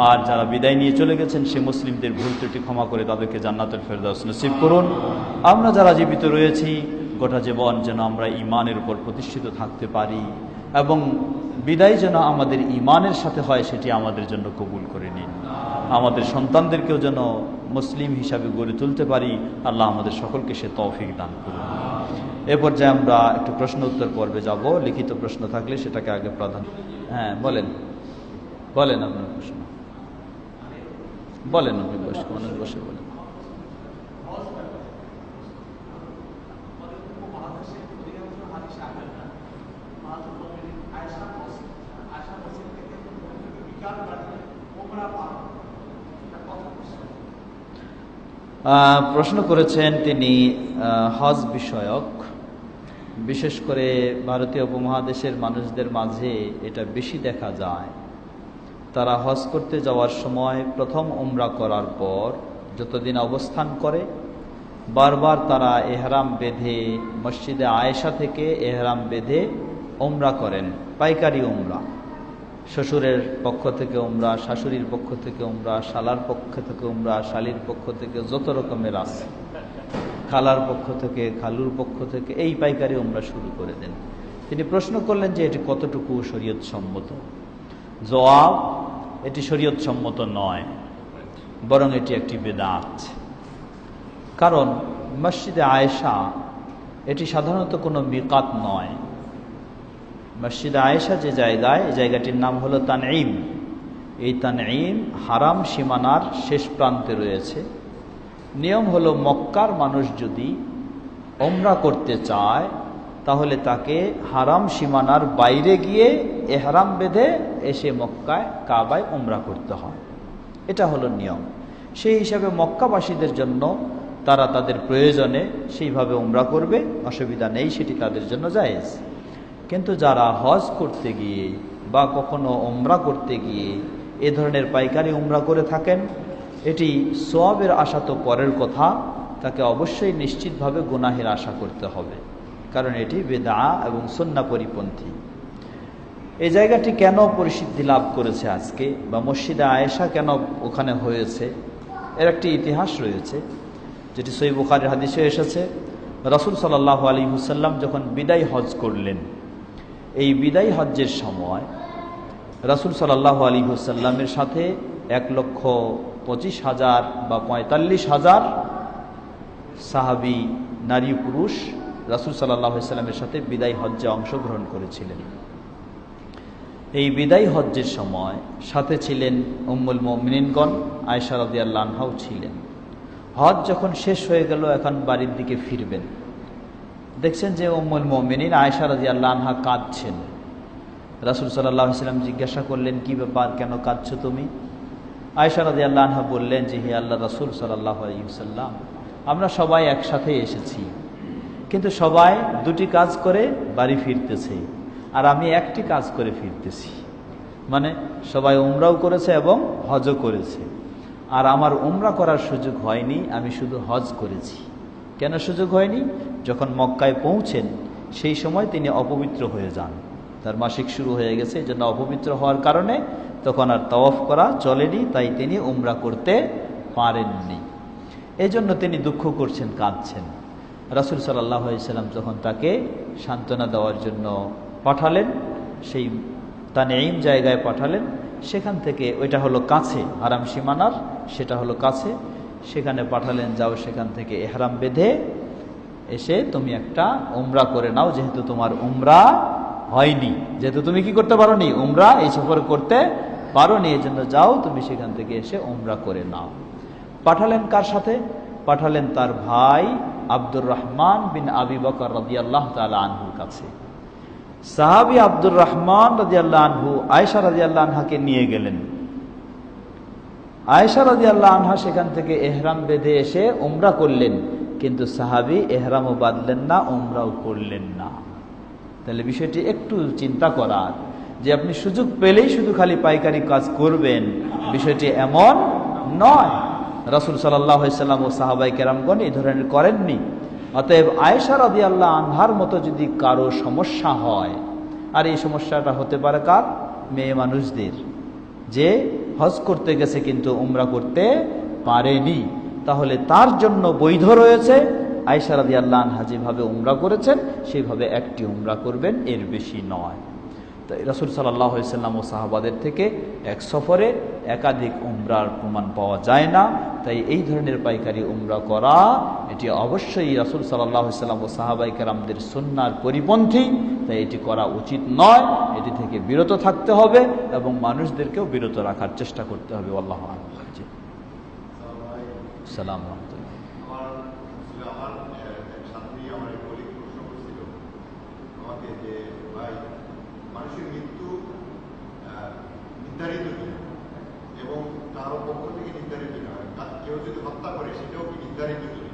[SPEAKER 1] আর যারা বিদায় নিয়ে চলে গেছেন, সে মুসলিমদের ভুল ত্রুটি ক্ষমা করে তাদেরকে জান্নাতুল ফেরদাউস নসিব করুন। আমরা যারা জীবিত রয়েছি, গোটা জীবন যেন আমরা ইমানের উপর প্রতিষ্ঠিত থাকতে পারি, এবং বিদায় যেন আমাদের ইমানের সাথে হয়, সেটি আমাদের জন্য কবুল করে নিন। আমাদের সন্তানদেরকেও যেন মুসলিম হিসাবে গড়ে তুলতে পারি। আল্লাহ আমাদের সকলকে সে তৌফিক দান করুন। এ পর্যায়ে আমরা একটু প্রশ্ন উত্তর পর্বে যাব। লিখিত প্রশ্ন থাকলে সেটাকে আগে প্রাধান্য। হ্যাঁ, বলেন আপনার প্রশ্ন বলেন, আপনি বসে বলেন। প্রশ্ন করেছেন তিনি হজ বিষয়ক। বিশেষ করে ভারতীয় উপমহাদেশের মানুষদের মাঝে এটা বেশি দেখা যায়। তারা হজ করতে যাওয়ার সময় প্রথম উমরা করার পর যতদিন অবস্থান করে, বারবার তারা এহরাম বেঁধে মসজিদে আয়েশা থেকে এহরাম বেঁধে উমরা করেন, পাইকারি উমরা। শ্বশুরের পক্ষ থেকে উমরা, শাশুড়ির পক্ষ থেকে উমরা, শালার পক্ষ থেকে উমরা, শালির পক্ষ থেকে যত রকমের আছে, খালার পক্ষ থেকে, খালুর পক্ষ থেকে, এই পাইকারি উমরা শুরু করে দেন। তিনি প্রশ্ন করলেন যে এটি কতটুকু শরীয়ত সম্মত। জবাব, এটি শরীয়ত সম্মত নয়, বরং এটি একটি বেদাত। কারণ মসজিদে আয়েশা এটি সাধারণত কোনো মিকাত নয়। মসজিদে আয়েশা যে জায়গায়, এই জায়গাটির নাম হলো তানঈম। এই তানঈম হারাম সীমানার শেষ প্রান্তে রয়েছে। নিয়ম হলো মক্কার মানুষ যদি উমরা করতে চায়, তাহলে তাকে হারাম সীমানার বাইরে গিয়ে এহরাম বেঁধে এসে মক্কায় কাবায় উমরা করতে হয়। এটা হলো নিয়ম। সেই হিসাবে মক্কাবাসীদের জন্য তারা তাদের প্রয়োজনে সেইভাবে উমরা করবে, অসুবিধা নেই, সেটি তাদের জন্য জায়েজ। কিন্তু যারা হজ করতে গিয়ে বা কখনো উমরা করতে গিয়ে এ ধরনের পাইকারি উমরা করে থাকেন, এটি সওয়াবের আশা তো পরের কথা, তাকে অবশ্যই নিশ্চিতভাবে গুনাহের আশা করতে হবে, কারণ এটি বেদআ এবং সুন্নাহ পরিপন্থী। এই জায়গাটি কেন পরিচিতি লাভ করেছে আজকে, বা মসজিদে আয়েশা কেন ওখানে হয়েছে, এর একটি ইতিহাস রয়েছে, যেটি সহিহ বুখারীর হাদিসে এসেছে। রাসূল সাল্লাল্লাহু আলাইহি ওয়াসাল্লাম যখন বিদায় হজ করলেন, এই বিদায় হজ্জের সময় রাসূল সাল্লাল্লাহু আলাইহি ওয়াসাল্লামের সাথে 1,25,000 বা 45,000 সাহাবী নারী পুরুষ রাসূল সাল্লাল্লাহু আলাইহি ওয়াসাল্লামের সাথে বিদায় হজ্জে অংশগ্রহণ করেছিলেন। এই বিদায় হজ্জের সময় সাথে ছিলেন উম্মুল মুমিনিনগণ, আয়েশা রাদিয়াল্লাহু আনহাও ছিলেন। হজ যখন শেষ হয়ে গেল, এখন বাড়ির দিকে ফিরবেন, দেখছেন যে উম্মুল মুমিনিন আয়েশা রাদিয়াল্লাহু আনহা কাঁদছেন। রাসূল সাল্লাল্লাহু আলাইহি ওয়াসাল্লাম জিজ্ঞাসা করলেন, কি ব্যাপার, কেন কাঁদছো তুমি? আয়েশা রাদিয়াল্লাহু আনহা বললেন যে, হে আল্লাহর রাসূল সাল্লাল্লাহু আলাইহি ওয়াসাল্লাম, আমরা সবাই একসাথে এসেছি, কিন্তু সবাই দুটি কাজ করে বাড়ি ফিরতেছে, আর আমি একটি কাজ করে ফিরতেছি। মানে সবাই উমরাও করেছে এবং হজও করেছে, আর আমার উমরা করার সুযোগ হয়নি, আমি শুধু হজ করেছি। কেন সুযোগ হয়নি? যখন মক্কায় পৌঁছেন সেই সময় তিনি অপবিত্র হয়ে যান, তার মাসিক শুরু হয়ে গেছে, এই জন্য অপবিত্র হওয়ার কারণে তখন আর তাওয়াফ করা চলেনি, তাই তিনি উমরা করতে পারেননি। এই জন্য তিনি দুঃখ করছেন, কাঁদছেন। রাসূল সাল্লাল্লাহু আলাইহি ওয়াসাল্লাম যখন তাকে সান্ত্বনা দেওয়ার জন্য পাঠালেন, সেই তানঈম জায়গায় পাঠালেন, সেখান থেকে, ওইটা হলো কাছে, হারাম সীমানার, সেটা হলো কাছে, সেখানে পাঠালেন, যাও সেখান থেকে ইহরাম বেঁধে এসে তুমি একটা উমরা করে নাও, যেহেতু তোমার উমরা হয়নি, যেহেতু তুমি কি করতে পারোনি, উমরা এই সফর করতে পারোনি, এই জন্য যাও তুমি সেখান থেকে এসে উমরা করে নাও। পাঠালেন কার সাথে? পাঠালেন তার ভাই আব্দুর রহমান বিন আবি বকর রাদিয়াল্লাহু তাআলা আনহুর কাছে। সাহাবী আব্দুর রহমান রাদিয়াল্লাহু আনহু আয়েশা রাদিয়াল্লাহু আনহাকে নিয়ে গেলেন। আয়েশা রাদিয়াল্লাহু আনহা সেখান থেকে ইহরাম বেঁধে এসে উমরা করলেন, কিন্তু সাহাবী ইহরামও বাঁধলেন না, উমরাও করলেন না। তাহলে বিষয়টি একটু চিন্তা করার, যে আপনি সুযোগ পেলেই শুধু খালি পাইকারি কাজ করবেন, বিষয়টি এমন নয়। রাসূল সাল্লাল্লাহু আলাইহি ওয়াসাল্লাম ও সাহাবায়ে কেরামগণ এই ধরনের করেননি। অতএব আয়েশা রাদিয়াল্লাহু আনহার মতো যদি কারো সমস্যা হয়, আর এই সমস্যাটা হতে পারে কার? মেয়ে মানুষদের, যে হজ করতে গেছে কিন্তু উমরা করতে পারেনি, তাহলে তার জন্য বৈধ রয়েছে আয়েশা রাদিয়াল্লাহু আনহা যেভাবে উমরা করেছেন সেইভাবে একটি উমরা করবেন, এর বেশি নয়। তাই রাসূল সাল্লাল্লাহু আলাইহি ওয়াসাল্লাম ও সাহাবাদের থেকে এক সফরে একাধিক উমরার প্রমাণ পাওয়া যায় না। তাই এই ধরনের পাইকারি উমরা করা, এটি অবশ্যই রাসূল সাল্লাল্লাহু আলাইহি ওয়াসাল্লাম ও সাহাবায়ে কেরামদের সুন্নাহর পরিপন্থী। তাই এটি করা উচিত নয়, এটি থেকে বিরত থাকতে হবে এবং মানুষদেরকেও বিরত রাখার চেষ্টা করতে হবে। আল্লাহু আকবার। সালাম রাহমাতুল্লাহ।
[SPEAKER 2] মানুষের মৃত্যু নির্ধারিত কিনা এবং কারো পক্ষ থেকে নির্ধারিত কিনা, কেউ যদি হত্যা করে সেটাও কি নির্ধারিত কিনা,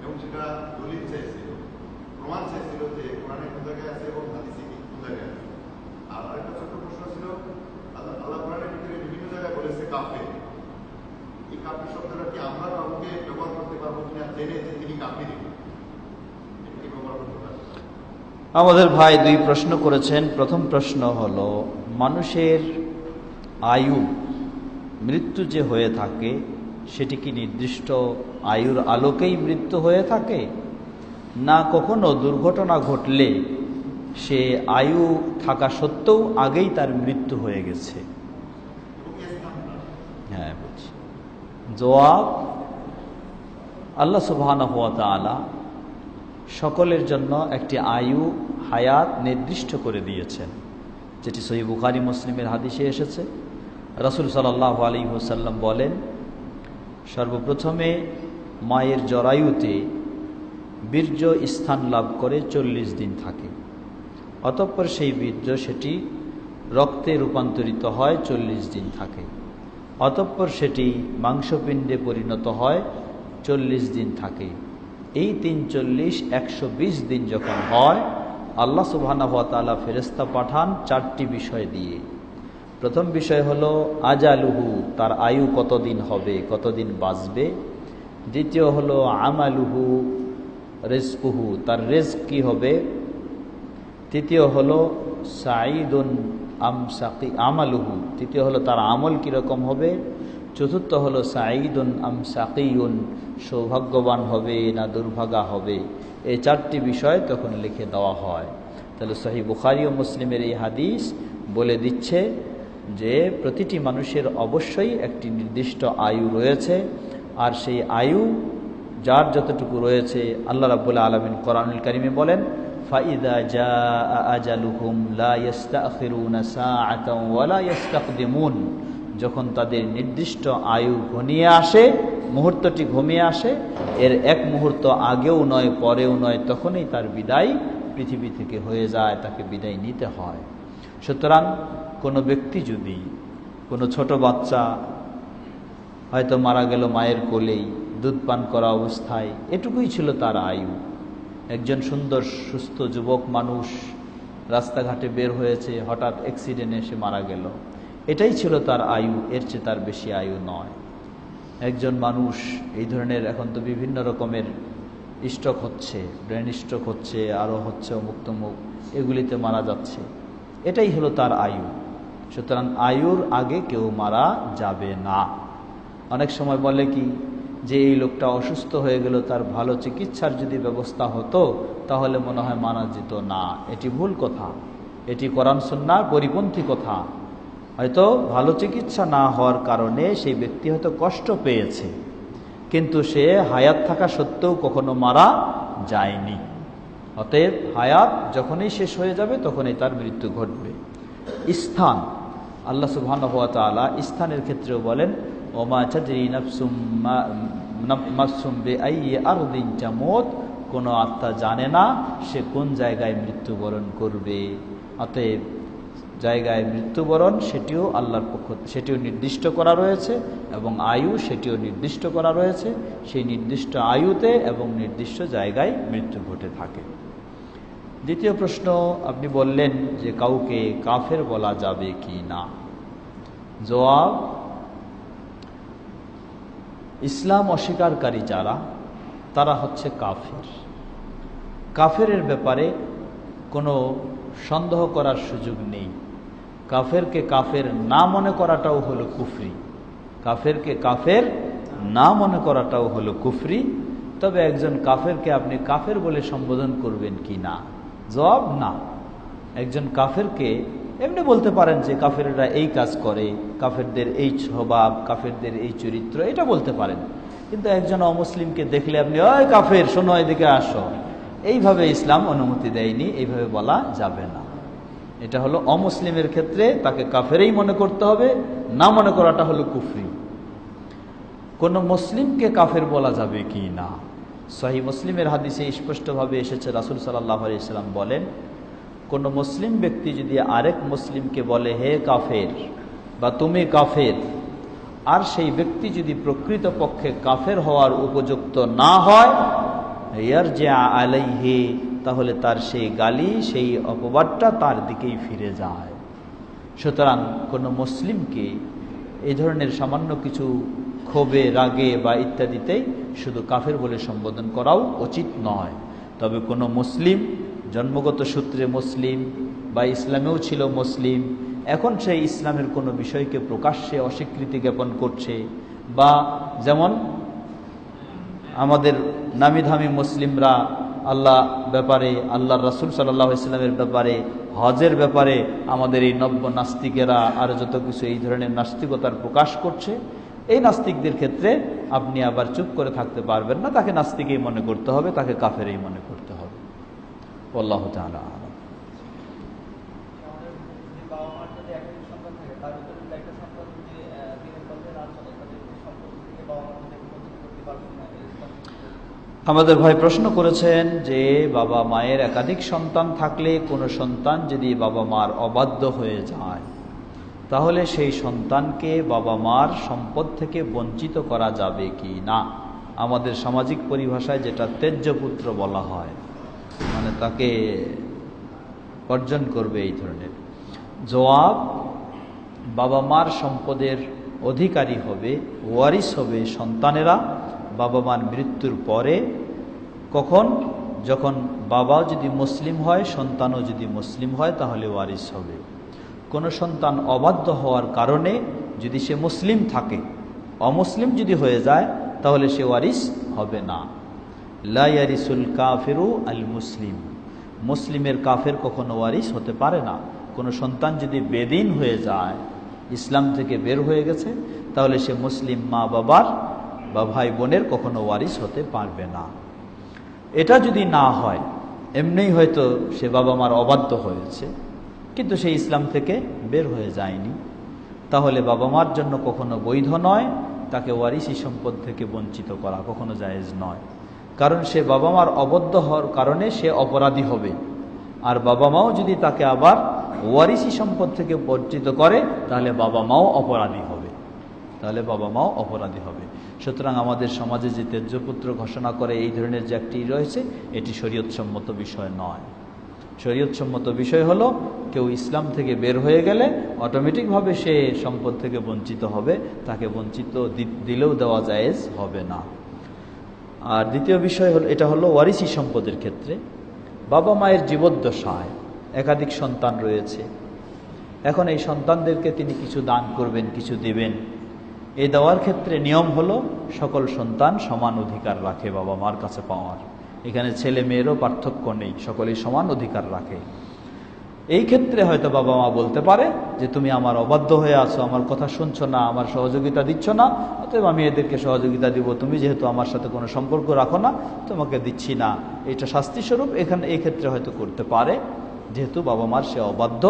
[SPEAKER 2] এবং সেটা দলিল চাইছিল, প্রমাণ চাইছিল যে কোরআনে কোন জায়গায় আছে এবং হাদিসে কোন জায়গায় আছে। আর আরেকটা ছোট্ট প্রশ্ন ছিল, আল্লাহ কোরআনের ভিতরে বিভিন্ন জায়গায় বলেছে কাফের। এই কাফের শব্দটা কি আমরা কাউকে ব্যবহার করতে পারবো কিনা, জেনে যে তিনি কাফের, এটাকে ব্যবহার করতে পারবো?
[SPEAKER 1] আমাদের ভাই দুই প্রশ্ন করেছেন। প্রথম প্রশ্ন হলো, মানুষের আয়ু, মৃত্যু যে হয়ে থাকে সেটি কি নির্দিষ্ট আয়ুর আলোকেই মৃত্যু হয়ে থাকে, না কখনো দুর্ঘটনা ঘটলে সে আয়ু থাকা সত্ত্বেও আগেই তার মৃত্যু হয়ে গেছে? হ্যাঁ, বলছি। জবাব, আল্লাহ সুবহানাহু ওয়া তাআলা সকলের জন্য একটি আয়ু, হায়াত নির্দিষ্ট করে দিয়েছেন, যেটি সহিহ বুখারী মুসলিমের হাদিসে এসেছে। রাসূল সাল্লাল্লাহু আলাইহি ওয়াসাল্লাম বলেন, সর্বপ্রথমে মায়ের জরায়ুতে বীর্য স্থান লাভ করে 40 দিন থাকে, অতঃপর সেই বীর্য সেটি রক্তে রূপান্তরিত হয়, 40 দিন থাকে, অতঃপর সেটি মাংসপিণ্ডে পরিণত হয়, 40 দিন থাকে। এই 340 120 দিন যখন হয়, আল্লাহ সুবহানাহু ওয়া তাআলা ফেরেশতা পাঠান 4টি বিষয় দিয়ে। প্রথম বিষয় হলো আজালুহু, তার আয়ু কতদিন হবে, কতদিন বাঁচবে। দ্বিতীয় হলো আমালুহু রিজকুহু, তার রিজক কি হবে। তৃতীয় হলো সাঈদুন আম শাকি আমালুহু, তৃতীয় হলো তার আমল কীরকম হবে। চতুর্থ হলো সাঈদুন আম শাকিউন, সৌভাগ্যবান হবে না দুর্ভাগা হবে। এই চারটি বিষয় তখন লিখে দেওয়া হয়। তাহলে সহিহ বুখারী ও মুসলিমের এই হাদিস বলে দিচ্ছে যে প্রতিটি মানুষের অবশ্যই একটি নির্দিষ্ট আয়ু রয়েছে, আর সেই আয়ু যার যতটুকু রয়েছে আল্লাহ রাব্বুল আলামিন কোরআনুল কারীমে বলেন, ফাইদা জাআ আজালুহুম লা ইস্তাখিরুনা সাআতাও ওয়া লা ইস্তাকদিমুন, যখন তাদের নির্দিষ্ট আয়ু ঘনিয়ে আসে, মুহূর্তটি ঘনিয়ে আসে, এর এক মুহূর্ত আগেও নয় পরেও নয়, তখনই তার বিদায় পৃথিবী থেকে হয়ে যায়, তাকে বিদায় নিতে হয়। সুতরাং কোনো ব্যক্তি যদি, কোনো ছোট বাচ্চা হয়তো মারা গেল মায়ের কোলেই দুধ পান করা অবস্থায়, এটুকুই ছিল তার আয়ু। একজন সুন্দর সুস্থ যুবক মানুষ রাস্তাঘাটে বের হয়েছে, হঠাৎ অ্যাক্সিডেন্টে এসে মারা গেল, এটাই ছিল তার আয়ু, এর চেয়ে তার বেশি আয়ু নয়। একজন মানুষ এই ধরনের, এখন তো বিভিন্ন রকমের স্ট্রোক হচ্ছে, ব্রেন স্ট্রোক হচ্ছে, আরও হচ্ছে অমুক তমুক, এগুলিতে মারা যাচ্ছে, এটাই হলো তার আয়ু। সুতরাং আয়ুর আগে কেউ মারা যাবে না। অনেক সময় বলে কি যে এই লোকটা অসুস্থ হয়ে গেল, তার ভালো চিকিৎসার যদি ব্যবস্থা হতো তাহলে মনে হয় মারা যেত না। এটি ভুল কথা, এটি কোরআন সুন্নাহর পরিপন্থী কথা। হয়তো ভালো চিকিৎসা না হওয়ার কারণে সেই ব্যক্তি হয়তো কষ্ট পেয়েছে, কিন্তু সে হায়াত থাকা সত্ত্বেও কখনো মারা যায়নি। অতএব হায়াত যখনই শেষ হয়ে যাবে তখনই তার মৃত্যু ঘটবে। স্থান, আল্লাহ সুবহানাহু ওয়া তাআলা স্থানের ক্ষেত্রেও বলেন, ওমা তাদরি নাফসুম বিআইয়ি আরদিন তামুত, কোনো আত্মা জানে না সে কোন জায়গায় মৃত্যুবরণ করবে। অতএব জায়গায় মৃত্যুবরণ সেটিও আল্লাহর পক্ষ, সেটিও নির্দিষ্ট করা রয়েছে, এবং আয়ু সেটিও নির্দিষ্ট করা রয়েছে। সেই নির্দিষ্ট আয়ুতে এবং নির্দিষ্ট জায়গায় মৃত্যু ঘটে থাকে। দ্বিতীয় প্রশ্ন আপনি বললেন যে কাউকে কাফের বলা যাবে কি না। জবাব, ইসলাম অস্বীকারী যারা, তারা হচ্ছে কাফের। কাফেরের ব্যাপারে কোনো সন্দেহ করার সুযোগ নেই। কাফেরকে কাফের না মনে করাটাও হলো কুফরি, কাফেরকে কাফের না মনে করাটাও হলো কুফরি। তবে একজন কাফেরকে আপনি কাফের বলে সম্বোধন করবেন কি না, জবাব না। একজন কাফেরকে এমনি বলতে পারেন যে কাফেররা এই কাজ করে, কাফেরদের এই স্বভাব, কাফেরদের এই চরিত্র, এটা বলতে পারেন। কিন্তু একজন অমুসলিমকে দেখলে আপনি ওই কাফের, শোনো এদিকে আসো, এইভাবে ইসলাম অনুমতি দেয়নি, এইভাবে বলা যাবে না। এটা হলো অমুসলিমের ক্ষেত্রে তাকে কাফেরই মনে করতে হবে, না মনে করাটা হলো কুফরি। কোন মুসলিমকে কাফের বলা যাবে কি না, সহিহ মুসলিমের হাদিসে স্পষ্টভাবে এসেছে, রাসূল সাল্লাল্লাহু আলাইহি ওয়াসাল্লাম বলেন, কোন মুসলিম ব্যক্তি যদি আরেক মুসলিমকে বলে হে কাফের বা তুমি কাফের, আর সেই ব্যক্তি যদি প্রকৃতপক্ষে কাফের হওয়ার উপযুক্ত না হয়, ইয়ারজিআ আলাইহি, তাহলে তার সেই গালি, সেই অপবাদটা তার দিকেই ফিরে যায়। সুতরাং কোনো মুসলিমকে এই ধরনের সামান্য কিছু ক্ষোভে, রাগে বা ইত্যাদিতেই শুধু কাফের বলে সম্বোধন করাও উচিত নয়। তবে কোনো মুসলিম জন্মগত সূত্রে মুসলিম বা ইসলামেও ছিল মুসলিম, এখন সেই ইসলামের কোনো বিষয়কে প্রকাশ্যে অস্বীকৃতি জ্ঞাপন করছে, বা যেমন আমাদের নামিধামি মুসলিমরা আল্লাহ ব্যাপারে, আল্লাহর রাসূল সাল্লাল্লাহু আলাইহি ওয়াসাল্লামের ব্যাপারে, হজের ব্যাপারে আমাদের এই নব্য নাস্তিকেরা আর যত কিছু এই ধরনের নাস্তিকতার প্রকাশ করছে, এই নাস্তিকদের ক্ষেত্রে আপনি আবার চুপ করে থাকতে পারবেন না, তাকে নাস্তিকই মনে করতে হবে, তাকে কাফেরই মনে করতে হবে। আল্লাহু তাআলা আ'লাম। আমাদের ভাই প্রশ্ন করেছেন যে বাবা মায়ের একাধিক সন্তান থাকলে কোনো সন্তান যদি বাবা মার অবাধ্য হয়ে যায়, তাহলে সেই সন্তানকে বাবা মার সম্পদ থেকে বঞ্চিত করা যাবে কি না। আমাদের সামাজিক পরিভাষায় যেটা ত্যায্য পুত্র বলা হয়, মানে তাকে অর্জন করবে এই ধরনের। জবাব, বাবা মার সম্পদের অধিকারী হবে, ওয়ারিস হবে সন্তানেরা, বাবা মার মৃত্যুর পরে। কখন? যখন বাবাও যদি মুসলিম হয়, সন্তানও যদি মুসলিম হয়, তাহলে ওয়ারিস হবে। কোনো সন্তান অবাধ্য হওয়ার কারণে যদি সে মুসলিম থাকে, অমুসলিম যদি হয়ে যায়, তাহলে সে ওয়ারিস হবে না। লা ইয়ারিসুল কাফিরু আল মুসলিম, মুসলিমের কাফের কখনো ওয়ারিস হতে পারে না। কোনো সন্তান যদি বেদিন হয়ে যায়, ইসলাম থেকে বের হয়ে গেছে, তাহলে সে মুসলিম মা বাবার বা ভাই বোনের কখনো ওয়ারিস হতে পারবে না। এটা যদি না হয়, এমনিই হয়তো সে বাবা মার অবাধ্য হয়েছে, কিন্তু সে ইসলাম থেকে বের হয়ে যায়নি, তাহলে বাবা মার জন্য কখনো বৈধ নয় তাকে ওয়ারিসি সম্পদ থেকে বঞ্চিত করা, কখনো জায়েজ নয়। কারণ সে বাবা মার অবদ্ধ হওয়ার কারণে সে অপরাধী হবে। আর বাবা মাও যদি তাকে আবার ওয়ারিসি সম্পদ থেকে বঞ্চিত করে, তাহলে বাবা মাও অপরাধী হবে, সুতরাং আমাদের সমাজে যে তেজ্যপুত্র ঘোষণা করে এই ধরনের যে একটি রয়েছে, এটি শরীয়তসম্মত বিষয় নয়। শরীয়তসম্মত বিষয় হলো, কেউ ইসলাম থেকে বের হয়ে গেলে অটোমেটিকভাবে সে সম্পদ থেকে বঞ্চিত হবে, তাকে বঞ্চিত দিলেও দেওয়া জায়েজ হবে না। আর দ্বিতীয় বিষয় হলো, এটা হলো ওয়ারিসি সম্পদের ক্ষেত্রে। বাবা মায়ের জীবদ্দশায় একাধিক সন্তান রয়েছে, এখন এই সন্তানদেরকে তিনি কিছু দান করবেন, কিছু দিবেন। এই দেওয়ার ক্ষেত্রে নিয়ম হলো, সকল সন্তান সমান অধিকার রাখে বাবা মার কাছে পাওয়ার। এখানে ছেলে মেয়েরও পার্থক্য নেই, সকলেই সমান অধিকার রাখে। এই ক্ষেত্রে হয়তো বাবা মা বলতে পারে যে তুমি আমার অবাধ্য হয়ে আছো, আমার কথা শুনছো না, আমার সহযোগিতা দিচ্ছ না, অতএব আমি এদেরকে সহযোগিতা দিব। তুমি যেহেতু আমার সাথে কোনো সম্পর্ক রাখো না, তোমাকে দিচ্ছি না, এটা শাস্তিস্বরূপ। এখানে এই ক্ষেত্রে হয়তো করতে পারে, যেহেতু বাবা মার সে অবাধ্য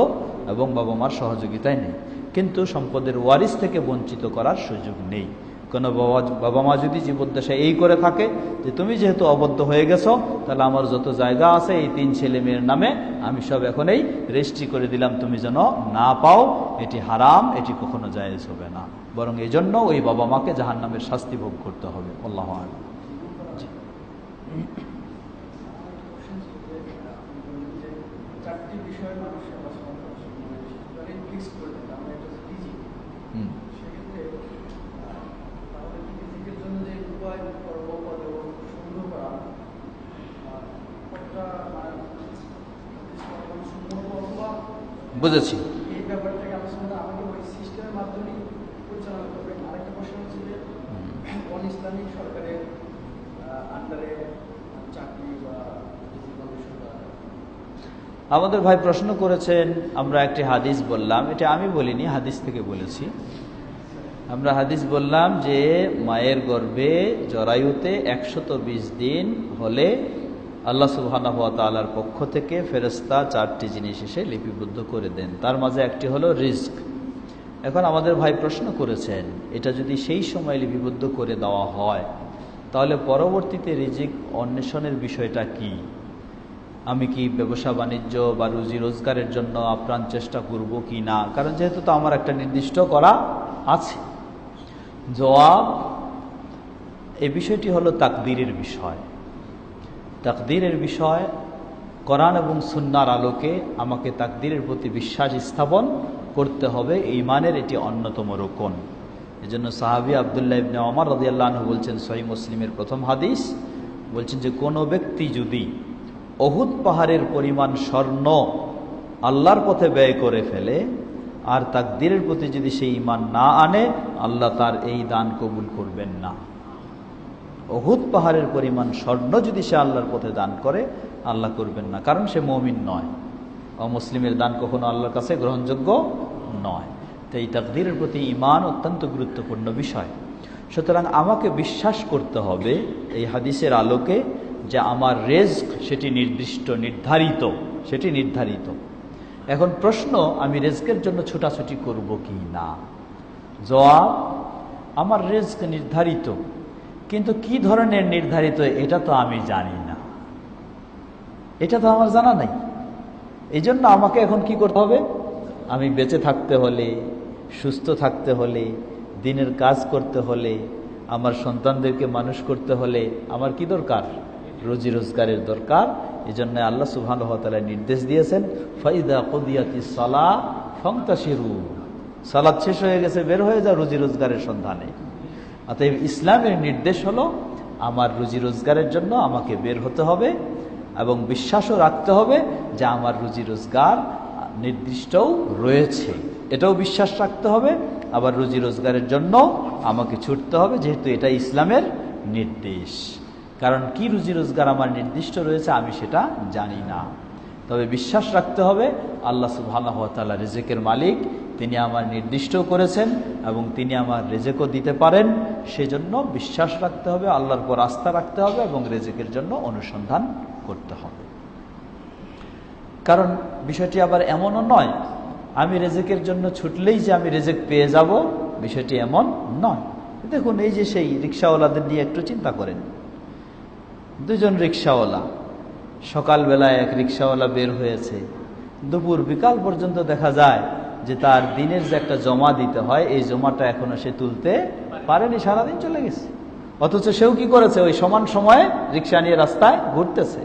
[SPEAKER 1] এবং বাবা মার সহযোগিতায় নেই। কিন্তু সম্পদের ওয়ারিস থেকে বঞ্চিত করার সুযোগ নেই। কোনো বাবা মা যদি জীবদ্দশায় এই করে থাকে যে তুমি যেহেতু অবদ্ধ হয়ে গেছো, তাহলে আমার যত জায়গা আছে এই 3 ছেলে মেয়ের নামে আমি সব এখনই রেজিস্ট্রি করে দিলাম, তুমি যেন না পাও, এটি হারাম, এটি কখনো জায়েজ হবে না। বরং এই জন্য ওই বাবা মাকে জাহান্নামের শাস্তি ভোগ করতে হবে। আল্লাহু আ'লাম। বুঝেছি।
[SPEAKER 3] এই ব্যাপারটাকে আলোচনা আমাকে ওই সিস্টেমের মাধ্যমে পরিচালনা করবেন। আরেকটা প্রশ্ন হচ্ছে যে অন ইসলামিক সরকারের আন্ডারে চাকরি বা
[SPEAKER 1] আমাদের ভাই প্রশ্ন করেছেন, আমরা একটি হাদিস বললাম, এটা আমি বলিনি, হাদিস থেকে বলেছি। আমরা হাদিস বললাম যে মায়ের গর্ভে জরায়ুতে 120 দিন হলে আল্লাহ সুবহানাহু ওয়া তাআলার পক্ষ থেকে ফেরেশতা 4টি জিনিস এসে লিপিবদ্ধ করে দেন, তার মাঝে একটি হলো রিজক। এখন আমাদের ভাই প্রশ্ন করেছেন, এটা যদি সেই সময় লিপিবদ্ধ করে দেওয়া হয়, তাহলে পরবর্তীতে রিজিক অন্বেষণের বিষয়টা কি? আমি কি ব্যবসা বাণিজ্য বা রুজি রোজগারের জন্য আপ্রাণ চেষ্টা করব কি না? কারণ যেহেতু তো আমার একটা নির্দিষ্ট করা আছে। জবাব, এই বিষয়টি হলো তাকদীরের বিষয়। তাকদীরের বিষয়, কোরআন এবং সুন্নাহর আলোকে আমাকে তাকদীরের প্রতি বিশ্বাস স্থাপন করতে হবে, ঈমানের এটি অন্যতম রুকন। এজন্য সাহাবী আব্দুল্লাহ ইবনে ওমর রাদিয়াল্লাহু আনহু বলছেন, সহিহ মুসলিমের প্রথম হাদিস, বলছেন যে কোনো ব্যক্তি যদি উহুদ পাহাড়ের পরিমাণ স্বর্ণ আল্লাহর পথে ব্যয় করে ফেলে আর তাকদীরের প্রতি যদি সে ঈমান না আনে, আল্লাহ তার এই দান কবুল করবেন না। উহুদ পাহাড়ের পরিমাণ স্বর্ণ যদি সে আল্লাহর পথে দান করে, আল্লাহ করবেন না, কারণ সে মুমিন নয়। অমুসলিমের দান কখনো আল্লাহর কাছে গ্রহণযোগ্য নয়। তো এই তাকদীরের প্রতি ঈমান অত্যন্ত গুরুত্বপূর্ণ বিষয়। সুতরাং আমাকে বিশ্বাস করতে হবে এই হাদিসের আলোকে যে আমার রিজক সেটি নির্দিষ্ট, নির্ধারিত। এখন প্রশ্ন, আমি রিজকের জন্য ছোটাছুটি করব কি না? জবাব, আমার রিজক নির্ধারিত, কিন্তু কি ধরনের নির্ধারিত এটা তো আমি জানি না, এটা তো আমার জানা নাই। এই জন্য আমাকে এখন কি করতে হবে? আমি বেঁচে থাকতে হলে, সুস্থ থাকতে হলে, দিনের কাজ করতে হলে, আমার সন্তানদেরকে মানুষ করতে হলে আমার কি দরকার? রুজি রোজগারের দরকার। এই জন্য আল্লাহ সুবহানাহু ওয়া তাআলা নির্দেশ দিয়েছেন, ফাইদা কুদিয়াতিস সালাহ ফান্তাশিরু, সালাত শেষ হয়ে গেছে, বের হয়ে যাও রুজি রোজগারের সন্ধানে। অতএব ইসলামের নির্দেশ হলো আমার রুজি রোজগারের জন্য আমাকে বের হতে হবে এবং বিশ্বাসও রাখতে হবে যে আমার রুজি রোজগার নির্দিষ্টও রয়েছে, এটাও বিশ্বাস রাখতে হবে। আবার রুজি রোজগারের জন্য আমাকে ছুটতে হবে, যেহেতু এটা ইসলামের নির্দেশ। কারণ কি রুজি রোজগার আমার নির্দিষ্ট রয়েছে আমি সেটা জানি না, তবে বিশ্বাস রাখতে হবে আল্লাহ সুবহানাহু ওয়া তাআলা রিজিকের মালিক, তিনি আমার নির্দিষ্টও করেছেন এবং তিনি আমার রিজিকও দিতে পারেন। সেজন্য বিশ্বাস রাখতে হবে, আল্লাহর উপর আস্থা রাখতে হবে এবং রিজিকের জন্য অনুসন্ধান করতে হবে। কারণ বিষয়টি আবার এমনও নয় আমি রিজিকের জন্য ছুটলেই যে আমি রিজিক পেয়ে যাব, বিষয়টি এমন নয়। দেখুন এই যে সেই রিক্সাওয়ালাদের নিয়ে একটু চিন্তা করেন। দুজন রিক্সাওয়ালা, সকালবেলায় এক রিক্সাওয়ালা বের হয়েছে, দুপুর বিকাল পর্যন্ত দেখা যায় যে তার দিনের যে একটা জমা দিতে হয় এই জমাটা এখনো সে তুলতে পারেনি, সারাদিন চলে গেছে। অথচ সেও কি করেছে, ওই সমান সময়ে রিক্সা নিয়ে রাস্তায় ঘুরতেছে।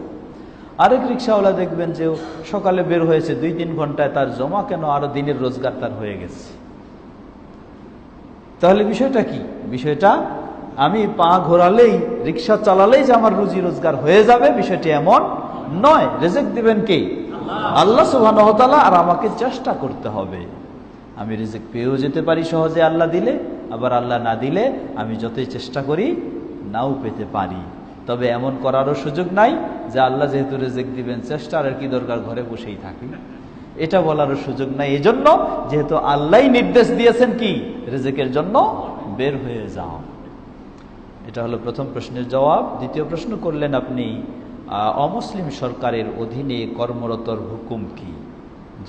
[SPEAKER 1] আরেক রিক্সাওয়ালা দেখবেন যে সকালে বের হয়েছে, 2-3 ঘন্টায় তার জমা কেন আরো দিনের রোজগার তার হয়ে গেছে। তাহলে বিষয়টা কি? বিষয়টা আমি পা ঘোরালেই, রিক্সা চালালেই যে আমার রুজি রোজগার হয়ে যাবে, বিষয়টি এমন নয়। রিজিক দিবেন কে? আল্লাহ সুবহানাহু ওয়া তাআলা। আর আমাকে চেষ্টা করতে হবে। আমি রিজিক পেয়েও যেতে পারি সহজে আল্লাহ দিলে, আবার আল্লাহ না দিলে আমি যতই চেষ্টা করি নাও পেতে পারি। তবে এমন করারও সুযোগ নাই যে আল্লাহ যেহেতু রিজিক দিবেন চেষ্টার আর কি দরকার, ঘরে বসেই থাকি, এটা বলারও সুযোগ নাই। এজন্য যেহেতু আল্লাহই নির্দেশ দিয়েছেন কি রিজিকের জন্য বের হয়ে যাও। এটা হলো প্রথম প্রশ্নের জবাব। দ্বিতীয় প্রশ্ন করলেন আপনি অমুসলিম সরকারের অধীনে কর্মরতর হুকুম কি?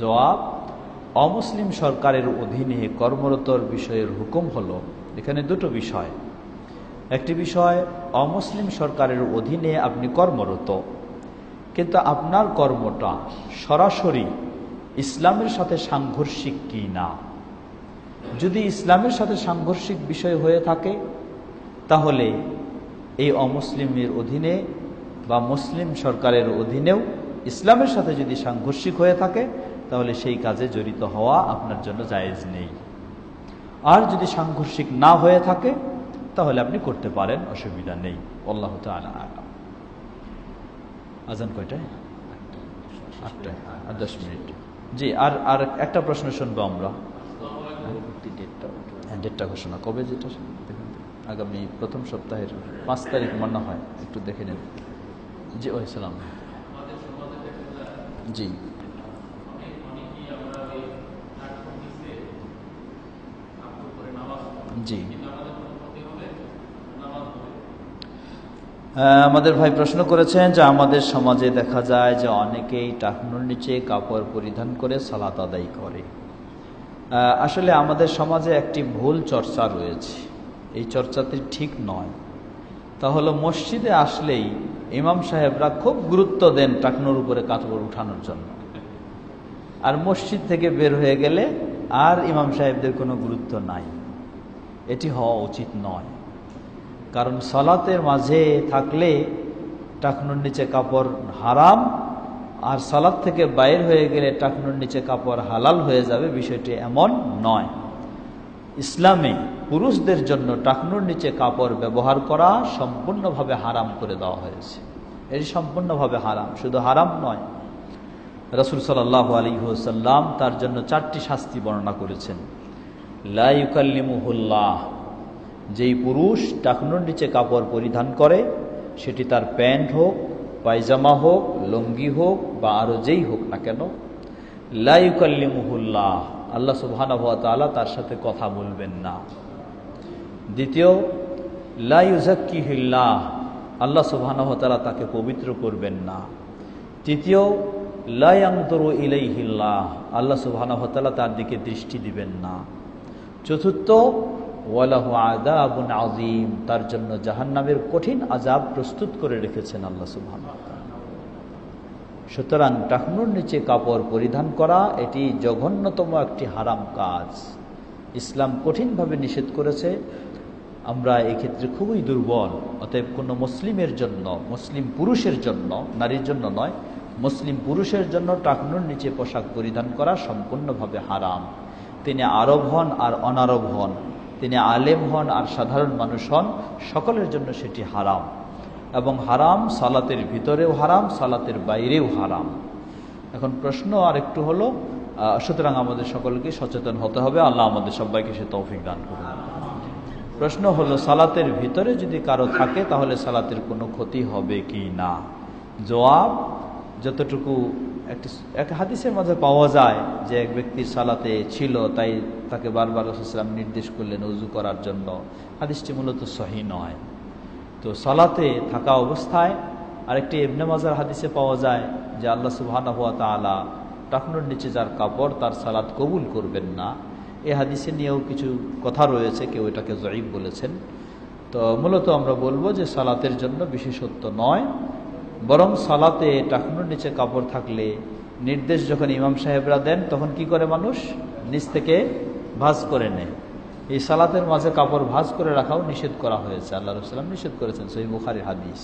[SPEAKER 1] জবাব, অমুসলিম সরকারের অধীনে কর্মরতর বিষয়ের হুকুম হলো, এখানে দুটো বিষয়। একটি বিষয়, অমুসলিম সরকারের অধীনে আপনি কর্মরত, কিন্তু আপনার কর্মটা সরাসরি ইসলামের সাথে সাংঘর্ষিক কি না। যদি ইসলামের সাথে সাংঘর্ষিক বিষয় হয়ে থাকে তাহলে এই অমুসলিমের অধীনে বা মুসলিম সরকারের অধীনেও ইসলামের সাথে যদি সাংঘর্ষিক হয়ে থাকে তাহলে সেই কাজে জড়িত হওয়া আপনার জন্য জায়েজ নেই। আর যদি সাংঘর্ষিক না হয়ে থাকে তাহলে আপনি করতে পারেন, অসুবিধা নেই। আল্লাহু তাআলা আ'লাম। আজান কয়টায়? 8টায়, আর 10 মিনিট। জি, আর একটা প্রশ্ন শুনবো আমরা। ডেটটা ঘোষণা কবে? যেটা আগামী প্রথম সপ্তাহের 5 তারিখ মনে হয়, একটু দেখে নেন। জি ওয়ালাইকুম। জি জি আমাদের ভাই প্রশ্ন করেছেন যে আমাদের সমাজে দেখা যায় যে অনেকেই টাকনুর নিচে কাপড় পরিধান করে সালাত আদায় করে। আসলে আমাদের সমাজে একটি ভুল চর্চা রয়েছে, এই চর্চাটি ঠিক নয়। তা হলো মসজিদে আসলেই ইমাম সাহেবরা খুব গুরুত্ব দেন টাকনুর উপরে কাপড় উঠানোর জন্য, আর মসজিদ থেকে বের হয়ে গেলে আর ইমাম সাহেবদের কোনো গুরুত্ব নাই। এটি হওয়া উচিত নয়। কারণ সালাতের মাঝে থাকলে টাকনুর নিচে কাপড় হারাম, আর সালাত থেকে বাইর হয়ে গেলে টাকনুর নিচে কাপড় হালাল হয়ে যাবে, বিষয়টি এমন নয়। ইসলামে পুরুষদের জন্য টাকনুর নিচে কাপড় ব্যবহার করা সম্পূর্ণভাবে হারাম করে দেওয়া হয়েছে। এটি সম্পূর্ণভাবে হারাম, শুধু হারাম নয়, রাসূল সাল্লাল্লাহু আলাইহি ওয়াসাল্লাম তার জন্য 4টি শাস্তি বর্ণনা করেছেন। লা ইউকাল্লিমুহুল্লাহ, যেই পুরুষ টাকনুর নিচে কাপড় পরিধান করে, সেটি তার প্যান্ট হোক, পায়জামা হোক, লুঙ্গি হোক বা আরো যেই হোক না কেন, লা ইউকাল্লিমুহুল্লাহ, আল্লাহ সুবহানাহু ওয়া তাআলা তার সাথে কথা বলবেন না। দ্বিতীয়, লা ইউযাক্কিহিল্লাহ, আল্লাহ সুবহানাহু ওয়া তাআলা তাকে পবিত্র করবেন না। তৃতীয়, লা ইয়ানজুরু ইলাইহিল্লাহ, আল্লাহ সুবহানাহু ওয়া তাআলা তার দিকে দৃষ্টি দিবেন না। চতুর্থ, ওয়ালাহু আযাবুন আযীম, তার জন্য জাহান্নামের কঠিন আযাব প্রস্তুত করে রেখেছেন আল্লাহ সুবহানাহু ওয়া তাআলা। সুতরাং টাকনুর নিচে কাপড় পরিধান করা এটি জঘন্যতম একটি হারাম কাজ, ইসলাম কঠিনভাবে নিষেধ করেছে। আমরা এই ক্ষেত্রে খুবই দুর্বল। অতএব কোনো মুসলিমের জন্য, মুসলিম পুরুষের জন্য, নারীর জন্য নয়, মুসলিম পুরুষের জন্য টাকনুর নিচে পোশাক পরিধান করা সম্পূর্ণভাবে হারাম। তিনি আরব হন আর অনারব হন, তিনি আলেম হন আর সাধারণ মানুষ হন, সকলের জন্য সেটি হারাম। এবং হারাম সালাতের ভিতরেও হারাম, সালাতের বাইরেও হারাম। এখন প্রশ্ন আরেকটু হলো, সুতরাং আমাদের সকলকে সচেতন হতে হবে। আল্লাহ আমাদের সবাইকে সে তৌফিক দান করুন। প্রশ্ন হলো, সালাতের ভিতরে যদি কারো থাকে তাহলে সালাতের কোনো ক্ষতি হবে কি না? জবাব, যতটুকু এক হাদিসের মাঝে পাওয়া যায় যে এক ব্যক্তির সালাতে ছিল, তাই তাকে বারবার রাসূল সাল্লাল্লাহু আলাইহি ওয়াসাল্লাম নির্দেশ করলেন ওযু করার জন্য। হাদিসটি মূলত সহিহ নয়। তো সালাতে থাকা অবস্থায় আরেকটি ইবনে মাজার হাদিসে পাওয়া যায় যে আল্লাহ সুবহানাহু ওয়া তাআলা টাকনুর নিচে যার কাপড় তার সালাত কবুল করবেন না। এই হাদিসে নিয়েও কিছু কথা রয়েছে, কেউ এটাকে যঈফ বলেছেন। তো মূলত আমরা বলবো যে সালাতের জন্য বিশেষত্ব নয়, বরং সালাতে টাকনুর নিচে কাপড় থাকলে নির্দেশ যখন ইমাম সাহেবরা দেন তখন কি করে মানুষ নিচ থেকে ভাঁজ করে নেয়। এই সালাতের মাঝে কাপড় ভাঁজ করে রাখাও নিষেধ করা হয়েছে, আল্লাহ রাসূল সাল্লাল্লাহু আলাইহি ওয়াসাল্লাম নিষেধ করেছেন, সহিহ বুখারীর হাদিস।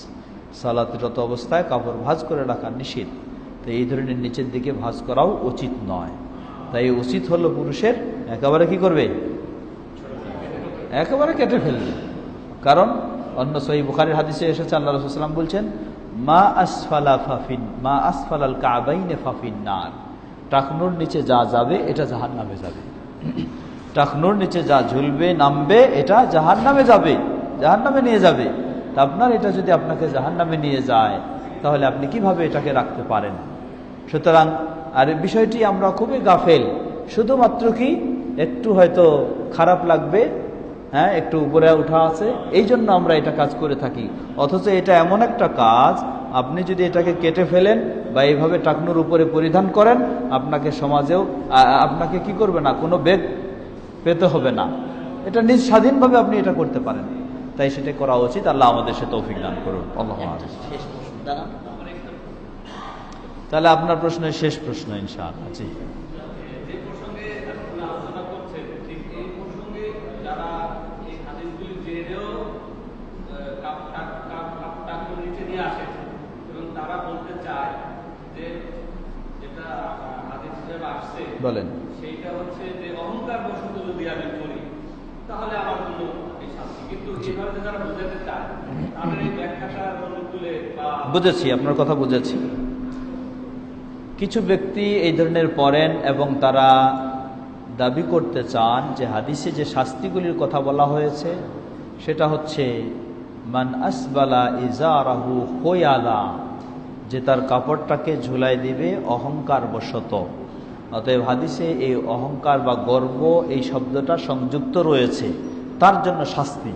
[SPEAKER 1] সালাতেরত অবস্থায় কাপড় ভাঁজ করে রাখা নিষেধ, তো এই ধরনের নিচের দিকে ভাঁজ করাও উচিত নয়। তাই উচিত হলো পুরুষের একেবারে কি করবে, একেবারে কেটে ফেলবে। কারণ অন্য সহিহ বুখারীর হাদিসে এসেছে, আল্লাহ রাসূল সাল্লাল্লাহু আলাইহি ওয়াসাল্লাম বলছেন, মা আসফালাল কাবাইনে ফাফিন নার, টাকনুর নিচে যা যাবে এটা জাহান্নামে যাবে। টাকনুর নিচে যা ঝুলবে নামবে এটা জাহান্নামে যাবে, জাহান্নামে নিয়ে যাবে। তা আপনার এটা যদি আপনাকে জাহান্নামে নিয়ে যায় তাহলে আপনি কিভাবে এটাকে রাখতে পারেন? সুতরাং আর বিষয়টি আমরা খুবই গাফেল, শুধুমাত্র কি একটু হয়তো খারাপ লাগবে, হ্যাঁ একটু উপরে উঠা আছে, এই জন্য আমরা এটা কাজ করে থাকি। অথচ এটা এমন একটা কাজ, আপনি যদি এটাকে কেটে ফেলেন বা এইভাবে টাকনুর উপরে পরিধান করেন, আপনাকে সমাজেও আপনাকে কি করবে না, কোনো বেগ পেতে হবে না। এটা নিজ স্বাধীনভাবে আপনি এটা করতে পারেন, তাই সেটা করা উচিত। আল্লাহ আমাদের সে তৌফিক দান করুন। আল্লাহ। তাহলে আপনার প্রশ্নের শেষ প্রশ্ন ইনশাআল্লাহ। জি, বলেন।
[SPEAKER 4] সেইটা হচ্ছে যে অহংকার বশত যদি আমি করি তাহলে আমার কোনো শাস্তি, কিন্তু এইভাবে যারা বোঝাতে চায় তাদের এই ব্যাখ্যাটা অনুকূলে বা
[SPEAKER 1] বুঝেছি, আপনার কথা বুঝেছি। কিছু ব্যক্তি এই ধরনের পড়েন এবং তারা দাবি করতে চান যে হাদিসে যে শাস্তিগুলির কথা বলা হয়েছে সেটা হচ্ছে মান আসবালা ইজারাহু খোয়ালা, যে তার কাপড়টাকে ঝুলাই দিবে অহংকার বশত। অতএব হাদিসে এই অহংকার বা গর্ব এই শব্দটা সংযুক্ত রয়েছে, তার জন্য শাস্তি।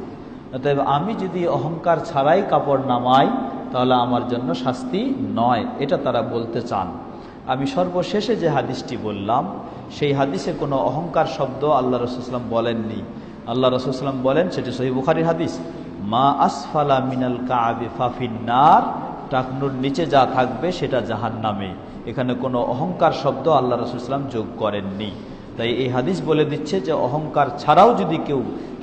[SPEAKER 1] অতএব আমি যদি অহংকার ছাড়াই কাপড় নামাই তাহলে আমার জন্য শাস্তি নয়, এটা তারা বলতে চান। আমি সর্বশেষে যে হাদিসটি বললাম সেই হাদিসে কোনো অহংকার শব্দ আল্লাহ রাসূল সাল্লাল্লাহু আলাইহি ওয়াসাল্লাম বলেননি। আল্লাহ রাসূল সাল্লাল্লাহু আলাইহি ওয়াসাল্লাম বলেন, সেটি সহিহ বুখারীর হাদিস, মা আসফালা মিনাল কা'বি ফাফিন নার, টাকনুর নিচে যা থাকবে সেটা জাহান্নামে। এখানে কোনো অহংকার শব্দ আল্লাহ রাসূল সাল্লাল্লাহু আলাইহি ওয়াসাল্লাম যোগ করেননি। তাই এই হাদিস বলে দিচ্ছে যে অহংকার ছাড়াও যদি কেউ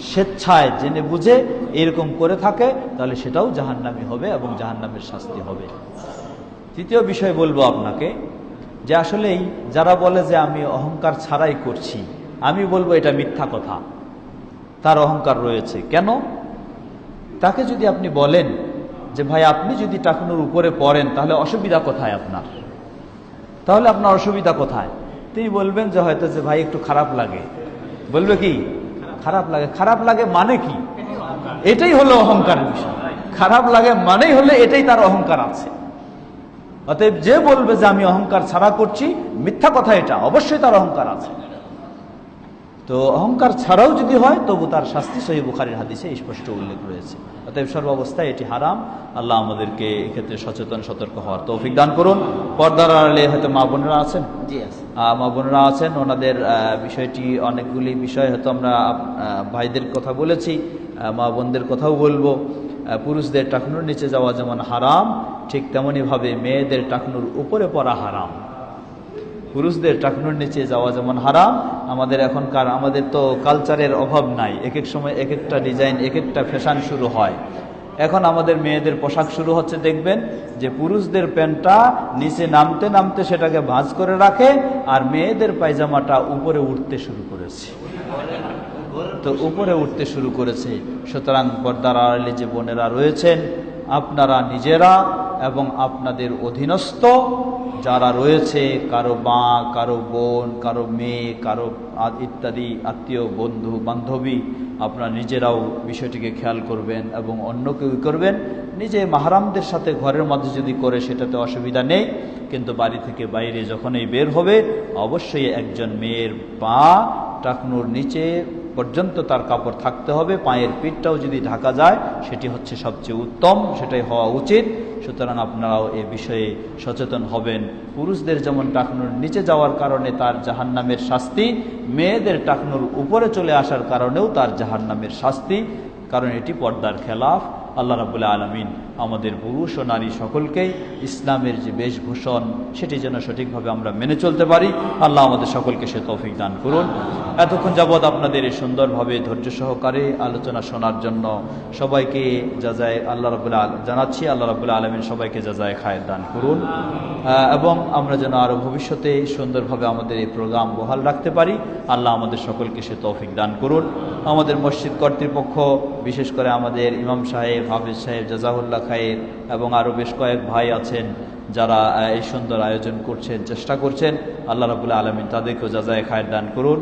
[SPEAKER 1] স্বেচ্ছায় জেনে বুঝে এরকম করে থাকে তাহলে সেটাও জাহান্নামী হবে এবং জাহান্নামের শাস্তি হবে। তৃতীয় বিষয় বলবো আপনাকে যে আসলেই যারা বলে যে আমি অহংকার ছাড়াই করছি, আমি বলবো এটা মিথ্যা কথা, তার অহংকার রয়েছে। কেন? তাকে যদি আপনি বলেন যে ভাই আপনি যদি টাকনুর উপরে পড়েন তাহলে অসুবিধা কোথায় আপনার, তাহলে আপনার অসুবিধা কোথায়? তিনি বলবেন যে হয়তো যে ভাই একটু খারাপ লাগে। বলবে কি খারাপ লাগে? খারাপ লাগে মানে কি? এটাই হলো অহংকারের বিষয়। খারাপ লাগে মানেই হলে এটাই তার অহংকার আছে। অতএব যে বলবে যে আমি অহংকার ছাড়া করছি, মিথ্যা কথা এটা, অবশ্যই তার অহংকার আছে। তো অহংকার ছাড়াও যদি হয় তবু তার শাস্তি সহিহ বুখারীর হাদিসে স্পষ্ট উল্লেখ রয়েছে। অতএব সর্বাবস্থায় এটি হারাম। আল্লাহ আমাদেরকে এক্ষেত্রে সচেতন সতর্ক হওয়ার তৌফিক দান করুন। পর্দার আড়ালে হয়তো মা বোনেরা আছেন, মা বোনেরা আছেন, ওনাদের বিষয়টি অনেকগুলি বিষয় হয়তো আমরা ভাইদের কথা বলেছি, মা বোনদের কথাও বলবো। পুরুষদের টাকনুর নিচে যাওয়া যেমন হারাম, ঠিক তেমনইভাবে মেয়েদের টাকনুর উপরে পড়া হারাম। পুরুষদের টাকনুর নিচে যাওয়া যেমন হারাম, আমাদের তো কালচারের অভাব নাই, এক এক সময় এক একটা ডিজাইন, এক একটা ফ্যাশন শুরু হয়। এখন আমাদের মেয়েদের পোশাক শুরু হচ্ছে, দেখবেন যে পুরুষদের প্যান্টটা নিচে নামতে নামতে সেটাকে ভাঁজ করে রাখে, আর মেয়েদের পায়জামাটা উপরে উঠতে শুরু করেছে। তো উপরে উঠতে শুরু করেছে। সুতরাং পর্দার আড়ালে যে বোনেরা রয়েছেন আপনারা নিজেরা এবং আপনাদের অধীনস্থ যারা রয়েছে, কারো মা, কারো বোন, কারো মেয়ে, কারো ইত্যাদি আত্মীয়, বন্ধু বান্ধবী, আপনারা নিজেরাও বিষয়টিকে খেয়াল করবেন এবং অন্য কেউ করবেন। নিজে মাহরামদের সাথে ঘরের মধ্যে যদি করে সেটাতে অসুবিধা নেই, কিন্তু বাড়ি থেকে বাইরে যখনই বের হবে অবশ্যই একজন মেয়ের পা টাকনুর নিচে পর্যন্ত তার কাপড় থাকতে হবে। পায়ের পিঠটাও যদি ঢাকা যায় সেটি হচ্ছে সবচেয়ে উত্তম, সেটাই হওয়া উচিত। সুতরাং আপনারাও এ বিষয়ে সচেতন হবেন। পুরুষদের যেমন টাকনুর নিচে যাওয়ার কারণে তার জাহান্নামের শাস্তি, মেয়েদের টাকনুর উপরে চলে আসার কারণেও তার জাহান্নামের শাস্তি, কারণ এটি পর্দার খেলাফ। আল্লাহ রাব্বুল আলামিন আমাদের পুরুষ ও নারী সকলকেই ইসলামের যে বেশভূষণ সেটি যেন সঠিকভাবে আমরা মেনে চলতে পারি। আল্লাহ আমাদের সকলকে সে তৌফিক দান করুন। এতক্ষণ যাবৎ আপনাদের এই সুন্দরভাবে ধৈর্য সহকারে আলোচনা শোনার জন্য সবাইকে জাযায়ে আল্লাহ রাব্বুল জানাচ্ছি। আল্লাহ রাব্বুল আলামিন সবাইকে জাযায়ে খায়ের দান করুন এবং আমরা যেন আরও ভবিষ্যতে সুন্দরভাবে আমাদের এই প্রোগ্রাম বহাল রাখতে পারি। আল্লাহ আমাদের সকলকে সে তৌফিক দান করুন। আমাদের মসজিদ কর্তৃপক্ষ, বিশেষ করে আমাদের ইমাম সাহেব, হাফিজ সাহেব, জাযাহুল্লাহ খায়ের এবং আরও বেশ কয়েক ভাই আছেন যারা এই সুন্দর আয়োজন করছেন, চেষ্টা করছেন। আল্লাহ রাব্বুল আলামিন তাদেরকেও জাযায়ে খায়ের দান করুন।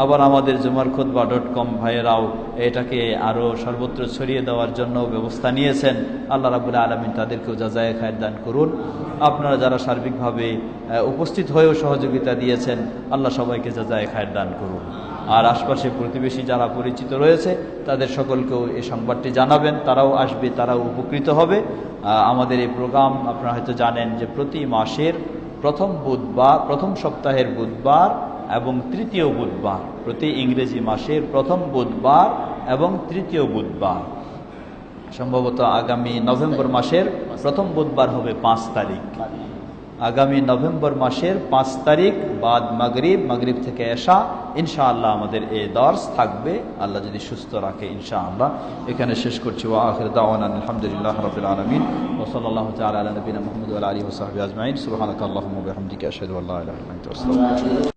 [SPEAKER 1] আবার আমাদের jumarkhutbah.com ভাইয়েরাও এটাকে আরও সর্বত্র ছড়িয়ে দেওয়ার জন্য ব্যবস্থা নিয়েছেন। আল্লাহ রাব্বুল আলামিন তাদেরকেও জাযায়ে খায়ের দান করুন। আপনারা যারা সার্বিকভাবে উপস্থিত হয়েও সহযোগিতা দিয়েছেন, আল্লাহ সবাইকে জাযায়ে খায়ের দান করুন। আর আশপাশে প্রতিবেশী যারা পরিচিত রয়েছে তাদের সকলকেও এই সংবাদটি জানাবেন, তারাও আসবে, তারাও উপকৃত হবে। আমাদের এই প্রোগ্রাম আপনারা হয়তো জানেন যে প্রতি মাসের প্রথম বুধবার, প্রথম সপ্তাহের বুধবার এবং তৃতীয় বুধবার, প্রতি ইংরেজি মাসের প্রথম বুধবার এবং তৃতীয় বুধবার, সম্ভবত আগামী নভেম্বর মাসের প্রথম বুধবার হবে 5 তারিখ। আগামী নভেম্বর মাসের 5 তারিখ বাদ মাগরিব থেকে এশা ইনশাআল্লাহ আমাদের এই দর্স থাকবে, আল্লাহ যদি সুস্থ রাখে ইনশাআল্লাহ। এখানে শেষ করছি। ওয়া আখির দাওয়ানা আলহামদুলিল্লাহি রাব্বিল আলামিন ওয়া সাল্লাল্লাহু তাআলা আলা নবিয়িনা মুহাম্মদ ওয়া আলা আলিহি ওয়া সাহবিহি আজমাইন। সুবহানাকাল্লাহুম্মা ওয়া বিহামদিকা আশহাদু আল্লা ইলাহা ইল্লা আনতা আস্তাগফিরুকা।